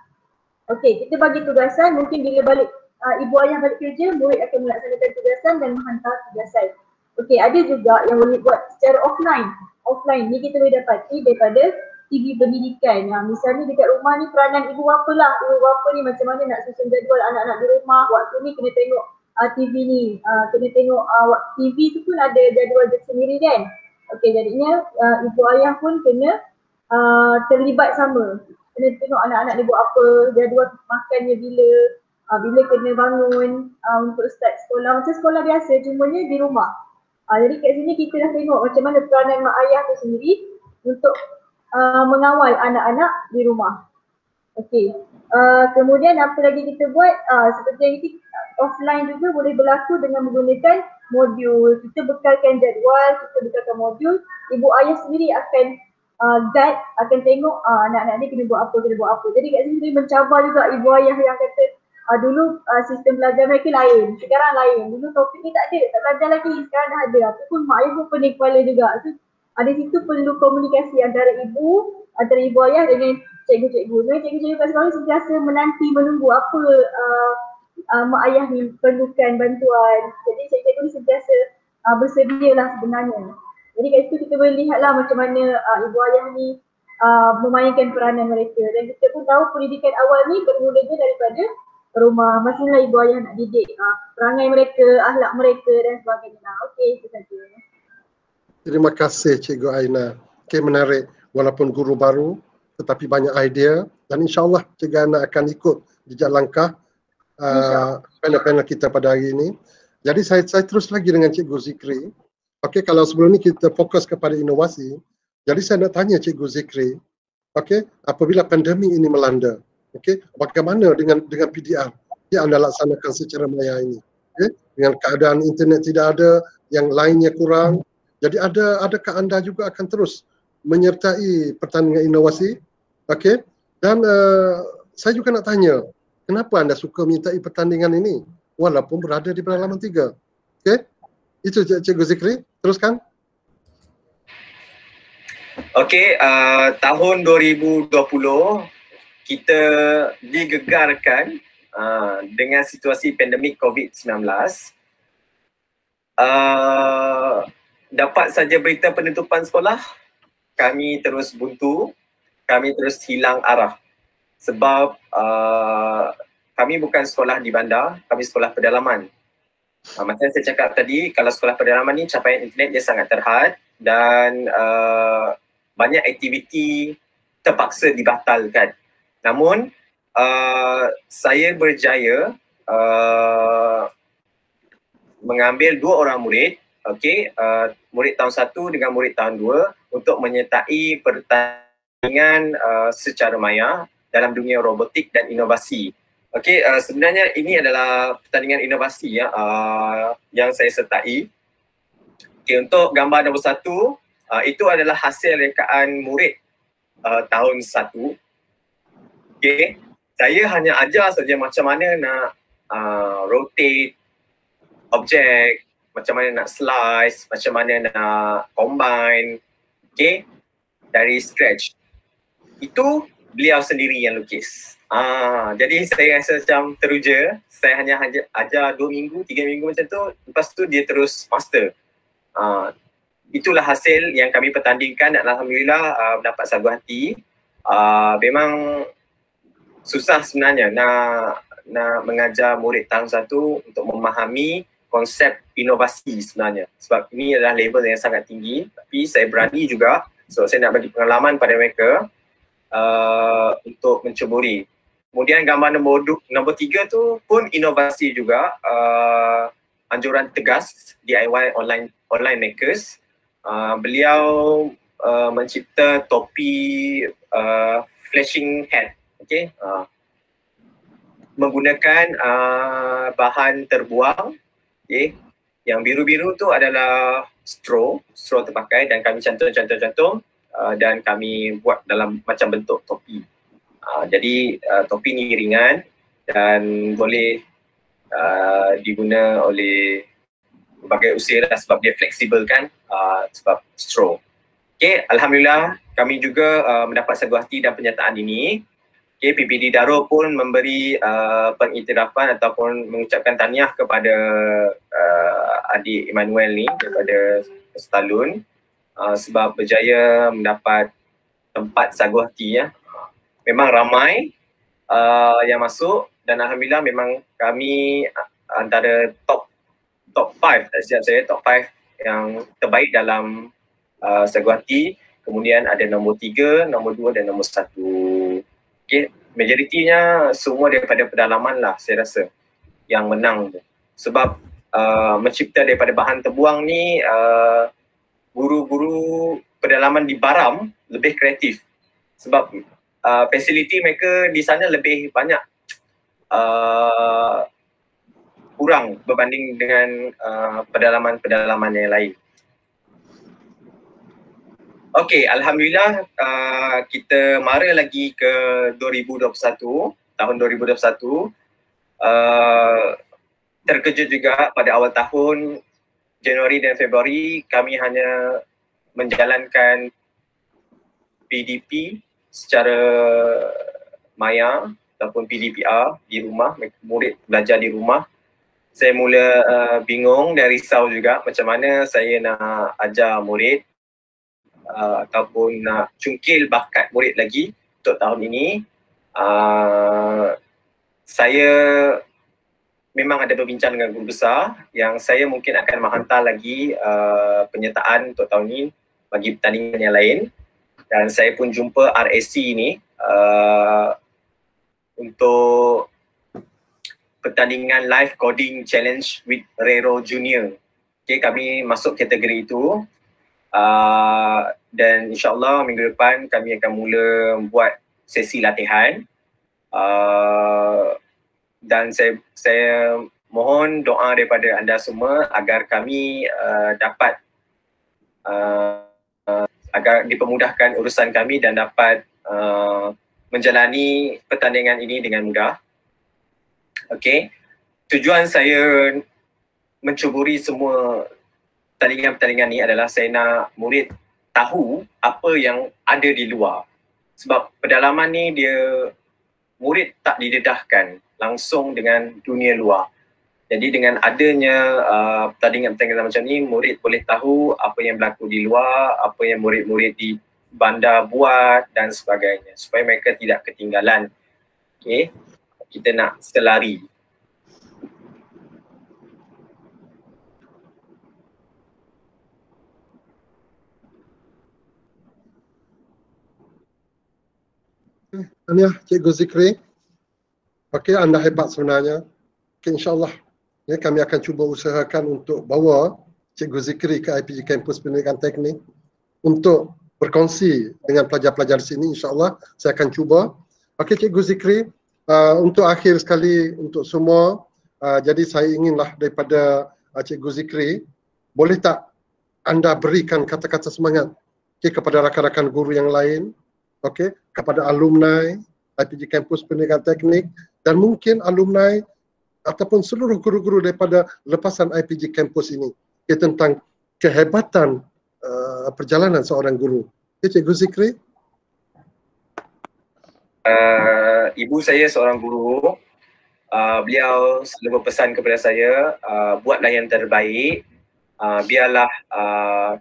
Okey, kita bagi tugasan mungkin bila balik ibu ayah balik kerja, murid akan melaksanakan tugasan dan menghantar tugasan. Okey, ada juga yang boleh buat secara offline. Offline ni kita boleh dapati daripada TV pendidikan. Misalnya dekat rumah ni peranan ibu bapa lah. Ibu bapa ni macam mana nak susun jadual anak-anak di rumah. Waktu ni kena tengok TV ni. Kena tengok TV tu pun ada jadual dia sendiri kan. Okey, jadinya ibu ayah pun kena terlibat sama. Kena tengok anak-anak dia buat apa, jadual makannya bila, bila kena bangun untuk start sekolah. Macam sekolah biasa, cumanya di rumah. Jadi kat sini kita dah tengok macam mana peranan mak ayah tu sendiri untuk mengawal anak-anak di rumah. Okey. Kemudian apa lagi kita buat? Seperti yang kita offline juga boleh berlaku dengan menggunakan modul. Kita bekalkan jadual, kita bekalkan modul. Ibu ayah sendiri akan guide, akan tengok anak-anak ni kena buat apa, kena buat apa. Jadi kat sini mencabar juga ibu ayah yang kata dulu sistem belajar mereka lain, sekarang lain. Dulu topik ni tak ada, tak belajar lagi, sekarang dah ada. Itu pun mak ayah pun pening kepala juga. So, ada situ perlu komunikasi antara ibu ayah dengan cikgu-cikgu. Sebenarnya cikgu-cikgu kat sekolah sentiasa menanti, menunggu apa mak ayah ni perlukan bantuan. Jadi cikgu-cikgu ni sentiasa bersedia lah sebenarnya. Jadi kat situ kita boleh lihatlah macam mana ibu ayah ni memainkan peranan mereka. Dan kita pun tahu pendidikan awal ni bermulanya daripada rumah. Masihlah ibu ayah nak didik perangai mereka, akhlak mereka dan sebagainya. Okey, itu saja. Terima kasih Cikgu Aina. Okey, menarik. Walaupun guru baru tetapi banyak idea dan insyaAllah Cikgu Aina akan ikut jejak langkah panel-panel kita pada hari ini. Jadi saya terus lagi dengan Cikgu Zikri. Okey, kalau sebelum ni kita fokus kepada inovasi, jadi saya nak tanya Cikgu Zikri, okey, apabila pandemik ini melanda, okey, bagaimana dengan PDR yang anda laksanakan secara maya ini? Okey, dengan keadaan internet tidak ada, yang lainnya kurang. Jadi adakah anda juga akan terus menyertai pertandingan inovasi? Okey. Dan saya juga nak tanya, kenapa anda suka menyertai pertandingan ini walaupun berada di pedalaman 3? Okey. Itu Cikgu Zikri, teruskan. Okey, tahun 2020 kita digegarkan dengan situasi pandemik COVID-19. Dapat saja berita penutupan sekolah, kami terus buntu, kami terus hilang arah. Sebab kami bukan sekolah di bandar, kami sekolah pedalaman. Macam saya cakap tadi, kalau sekolah pedalaman ni capaian internet dia sangat terhad dan banyak aktiviti terpaksa dibatalkan. Namun saya berjaya mengambil 2 orang murid, murid tahun 1 dengan murid tahun 2 untuk menyertai pertandingan secara maya dalam dunia robotik dan inovasi. Sebenarnya ini adalah pertandingan inovasi yang saya sertai. Untuk gambar nombor 1, itu adalah hasil rekaan murid tahun 1. Saya hanya ajar saja macam mana nak rotate objek, macam mana nak slice, macam mana nak combine, dari scratch. Itu beliau sendiri yang lukis. Jadi saya rasa macam teruja. Saya hanya ajar 2 minggu, 3 minggu macam tu. Lepas tu dia terus master. Itulah hasil yang kami pertandingkan dan alhamdulillah mendapat sagu hati. Memang susah sebenarnya nak mengajar murid tahun 1 untuk memahami konsep inovasi sebenarnya. Sebab ini adalah level yang sangat tinggi. Tapi saya berani juga, sebab saya nak bagi pengalaman pada mereka untuk menceburi. Kemudian gambar nombor 3 tu pun inovasi juga, anjuran tegas DIY online makers. Beliau mencipta topi flashing head, menggunakan bahan terbuang. Yang biru-biru tu adalah straw terpakai dan kami cantum dan kami buat dalam macam bentuk topi. Jadi topi ni ringan dan boleh diguna oleh berbagai usia sebab dia fleksibel kan, sebab straw. Alhamdulillah kami juga mendapat sagu hati dan penyertaan ini. Okay, PPD Darul pun memberi pengiktirafan ataupun mengucapkan tahniah kepada adik Emmanuel ni daripada Stalun sebab berjaya mendapat tempat sagu hati ya. Memang ramai yang masuk dan alhamdulillah memang kami antara top 5, tak silap saya, top 5 yang terbaik dalam sagu hati. Kemudian ada nombor 3, nombor 2 dan nombor 1. Okay, majoritinya semua daripada pedalaman lah saya rasa yang menang tu. Sebab mencipta daripada bahan terbuang ni guru-guru pedalaman di Baram lebih kreatif. Sebab fasiliti mereka di sana lebih banyak kurang berbanding dengan pedalaman-pedalaman yang lain. Okey, alhamdulillah kita mara lagi ke 2021, tahun 2021. Terkejut juga pada awal tahun Januari dan Februari kami hanya menjalankan PDP secara maya ataupun PDPR di rumah, murid belajar di rumah. Saya mula bingung dan risau juga macam mana saya nak ajar murid ataupun nak cungkil bakat murid lagi untuk tahun ini. Saya memang ada berbincang dengan guru besar yang saya mungkin akan menghantar lagi penyertaan untuk tahun ini bagi pertandingan yang lain. Dan saya pun jumpa RSC ni untuk pertandingan live coding challenge with Rero Junior. Okay, kami masuk kategori itu. Dan insyaAllah minggu depan kami akan mula buat sesi latihan dan saya mohon doa daripada anda semua agar kami dapat agar dipermudahkan urusan kami dan dapat menjalani pertandingan ini dengan mudah. Okey, tujuan saya mencuburi semua pertandingan-pertandingan ni adalah saya nak murid tahu apa yang ada di luar. Sebab pedalaman ni dia murid tak didedahkan langsung dengan dunia luar. Jadi dengan adanya pertandingan-pertandingan macam ni, murid boleh tahu apa yang berlaku di luar, apa yang murid-murid di bandar buat dan sebagainya supaya mereka tidak ketinggalan. Okay, kita nak selari. Tahniah Cikgu Zikri. Okey, anda hebat sebenarnya. Okay, insyaAllah ya, kami akan cuba usahakan untuk bawa Cikgu Zikri ke IPG Kampus Pendidikan Teknik untuk berkongsi dengan pelajar-pelajar di sini. InsyaAllah saya akan cuba. Okey Cikgu Zikri, untuk akhir sekali untuk semua, jadi saya inginlah daripada Cikgu Zikri, boleh tak anda berikan kata-kata semangat kepada rakan-rakan guru yang lain, kepada alumni IPG Kampus Pendidikan Teknik dan mungkin alumni ataupun seluruh guru-guru daripada lepasan IPG Kampus ini tentang kehebatan perjalanan seorang guru. Cikgu Zikri. Ibu saya seorang guru. Beliau selalu berpesan kepada saya, buatlah yang terbaik. Biarlah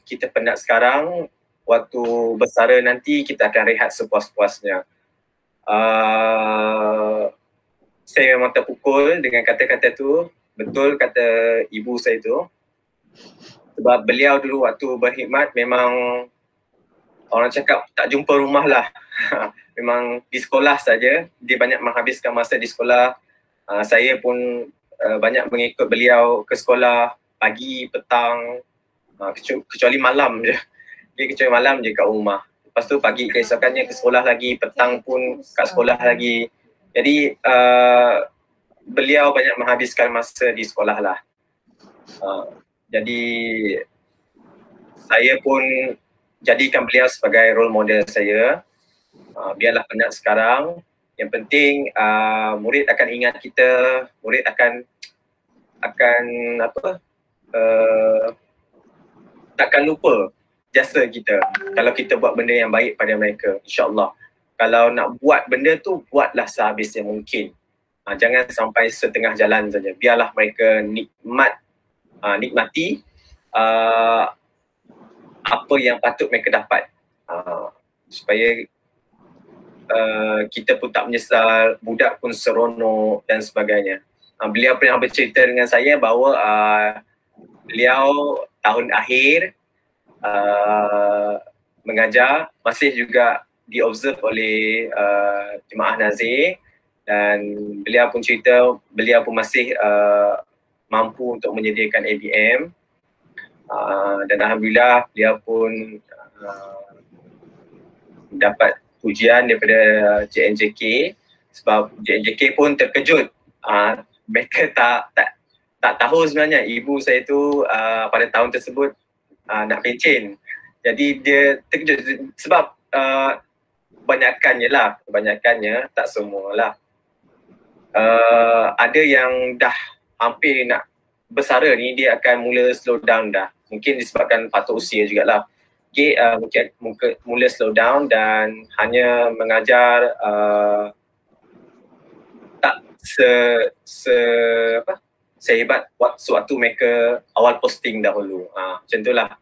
kita penat sekarang, waktu bersara nanti kita akan rehat sepuas-puasnya. Saya memang terpukul dengan kata-kata tu. Betul kata ibu saya tu. Sebab beliau dulu waktu berkhidmat memang orang cakap tak jumpa rumah lah. Memang di sekolah saja. Dia banyak menghabiskan masa di sekolah. Saya pun banyak mengikut beliau ke sekolah pagi, petang, kecuali malam je. Dia kecuali malam je kat rumah. Lepas tu pagi keesokannya ke sekolah lagi, petang pun kat sekolah lagi. Jadi beliau banyak menghabiskan masa di sekolah lah. Jadi saya pun jadikan beliau sebagai role model saya. Biarlah penat sekarang. Yang penting murid akan ingat kita, murid akan takkan lupa jasa kita kalau kita buat benda yang baik pada mereka, insya-Allah. kalau nak buat benda tu, buatlah sehabisnya mungkin. Jangan sampai setengah jalan saja. Biarlah mereka nikmati apa yang patut mereka dapat. Supaya kita pun tak menyesal, budak pun seronok dan sebagainya. Beliau pernah bercerita dengan saya bahawa beliau tahun akhir mengajar, masih juga diobserve oleh jemaah nazir, dan beliau pun cerita beliau pun masih mampu untuk menyediakan ABM, dan alhamdulillah beliau pun dapat pujian daripada JNJK, sebab JNJK pun terkejut. Mereka tak tahu sebenarnya ibu saya tu pada tahun tersebut nak pencen. Jadi dia terkejut sebab kebanyakannya, tak semualah. Ada yang dah hampir nak bersara ni, dia akan mula slow down dah. Mungkin disebabkan faktor usia jugalah. Okay, mungkin mula slow down dan hanya mengajar tak sehebat sewaktu mereka awal posting dahulu. Macam itulah.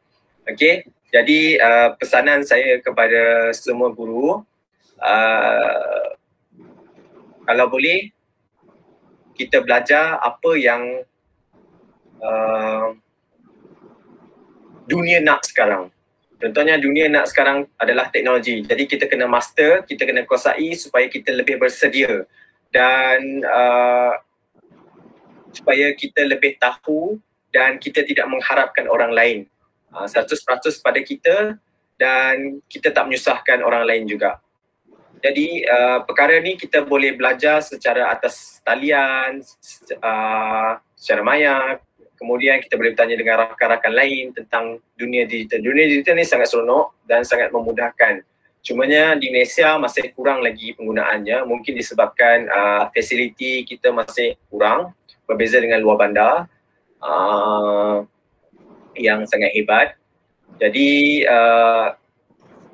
Okay, jadi pesanan saya kepada semua guru, kalau boleh kita belajar apa yang dunia nak sekarang. Contohnya dunia nak sekarang adalah teknologi. Jadi kita kena master, kita kena kuasai supaya kita lebih bersedia, dan supaya kita lebih tahu dan kita tidak mengharapkan orang lain. 100% pada kita, dan kita tak menyusahkan orang lain juga. Jadi perkara ni kita boleh belajar secara atas talian, secara maya. Kemudian kita boleh bertanya dengan rakan-rakan lain tentang dunia digital. Dunia digital ni sangat seronok dan sangat memudahkan. Cumanya di Malaysia masih kurang lagi penggunaannya. Mungkin disebabkan fasiliti kita masih kurang, berbeza dengan luar bandar yang sangat hebat. Jadi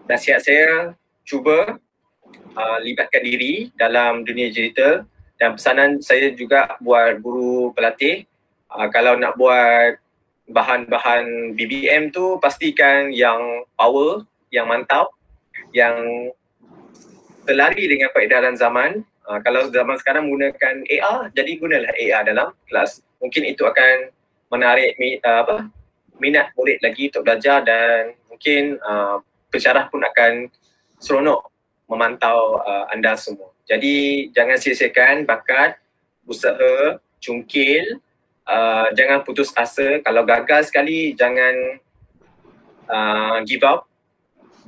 nasihat saya, cuba libatkan diri dalam dunia digital. Dan pesanan saya juga buat guru pelatih, kalau nak buat bahan-bahan BBM tu, pastikan yang power, yang mantap, yang terlari dengan peredaran zaman. Kalau zaman sekarang menggunakan AR, jadi gunalah AR dalam kelas. Mungkin itu akan menarik minat murid lagi untuk belajar, dan mungkin pensyarah pun akan seronok memantau anda semua. Jadi jangan sia-siakan bakat, usaha, cungkil, jangan putus asa. Kalau gagal sekali, jangan give up.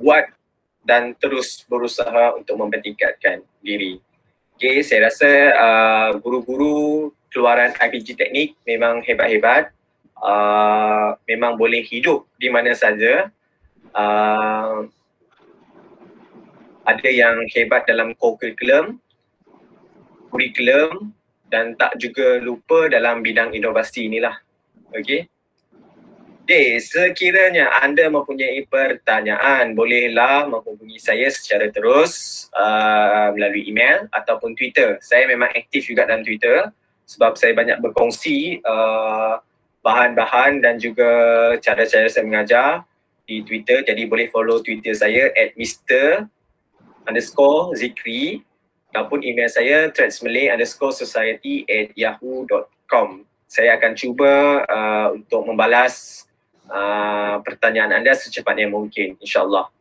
Buat dan terus berusaha untuk mempertingkatkan diri. Okay, saya rasa guru-guru keluaran IPG Teknik memang hebat-hebat. Memang boleh hidup di mana saja. Ada yang hebat dalam kurikulum, dan tak juga lupa dalam bidang inovasi inilah. Okey. Sekiranya anda mempunyai pertanyaan, bolehlah menghubungi saya secara terus melalui email ataupun Twitter. Saya memang aktif juga dalam Twitter sebab saya banyak berkongsi bahan-bahan dan juga cara-cara saya mengajar di Twitter. Jadi boleh follow Twitter saya @Mr_Zikri, ataupun email saya threadsmalay_society@yahoo.com. Saya akan cuba untuk membalas pertanyaan anda secepatnya mungkin, insyaAllah.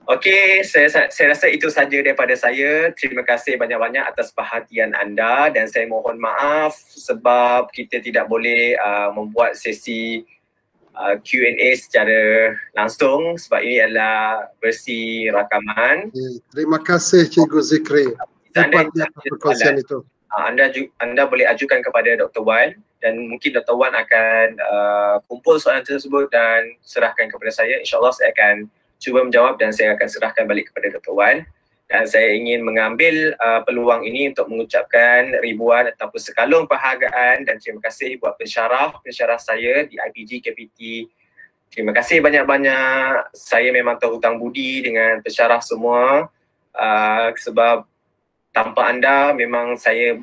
Okey, saya rasa itu saja daripada saya. Terima kasih banyak-banyak atas perhatian anda, dan saya mohon maaf sebab kita tidak boleh membuat sesi Q&A secara langsung sebab ini adalah versi rakaman. Terima kasih Cikgu Zikri. Hebat perkongsian itu. Anda boleh ajukan kepada Dr. Wan, dan mungkin Dr. Wan akan kumpul soalan tersebut dan serahkan kepada saya. InsyaAllah saya akan cuba menjawab dan saya akan serahkan balik kepada Dr. Wan. Dan saya ingin mengambil peluang ini untuk mengucapkan ribuan ataupun sekalung penghargaan dan terima kasih buat pensyarah saya di IPG KPT. Terima kasih banyak-banyak. Saya memang terhutang budi dengan pensyarah semua. sebab tanpa anda memang saya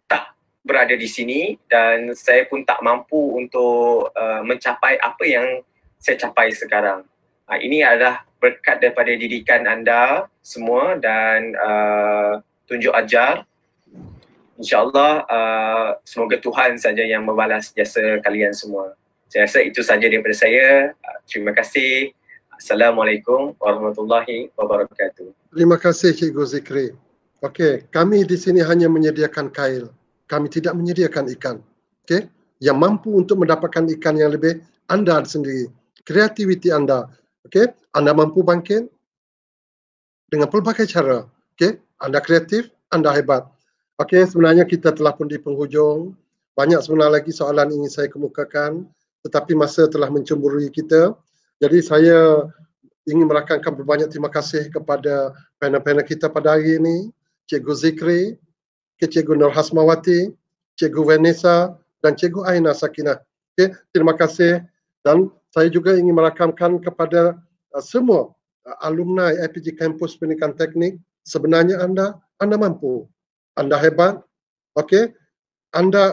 tak berada di sini dan saya pun tak mampu untuk mencapai apa yang saya capai sekarang. Ini adalah berkat daripada didikan anda semua dan tunjuk ajar. InsyaAllah semoga Tuhan saja yang membalas jasa kalian semua. Saya rasa itu saja daripada saya. Terima kasih. Assalamualaikum warahmatullahi wabarakatuh. Terima kasih Cikgu Zikri. Okey, kami di sini hanya menyediakan kail. Kami tidak menyediakan ikan. Okey, yang mampu untuk mendapatkan ikan yang lebih anda sendiri. Kreativiti anda. Okey, anda mampu bangkit dengan pelbagai cara. Okey, anda kreatif, anda hebat. Okey, sebenarnya kita telah pun di penghujung. Banyak sebenarnya lagi soalan ingin saya kemukakan, tetapi masa telah mencemburui kita. Jadi saya ingin merakamkan berbanyak terima kasih kepada panel-panel kita pada hari ini, Cikgu Zikri, Cikgu Nur Hasmawati, Cikgu Vanessa dan Cikgu Aina Sakinah. Okay, terima kasih dan saya juga ingin merakamkan kepada semua alumni IPG Kampus Pendidikan Teknik. Sebenarnya anda mampu, anda hebat, okey, anda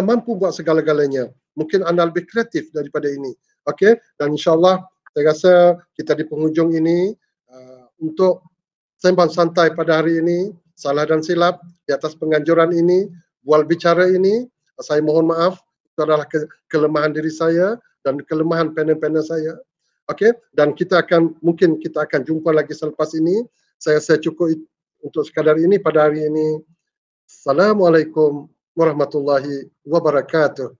mampu buat segala-galanya. Mungkin anda lebih kreatif daripada ini, okey. Dan insyaAllah saya rasa kita di penghujung ini untuk sembang santai pada hari ini, salah dan silap di atas penganjuran ini, bual bicara ini, saya mohon maaf, itu adalah kelemahan diri saya dan kelemahan panel-panel saya. Okey, dan mungkin kita akan jumpa lagi selepas ini. Saya cukup untuk sekadar ini pada hari ini. Assalamualaikum warahmatullahi wabarakatuh.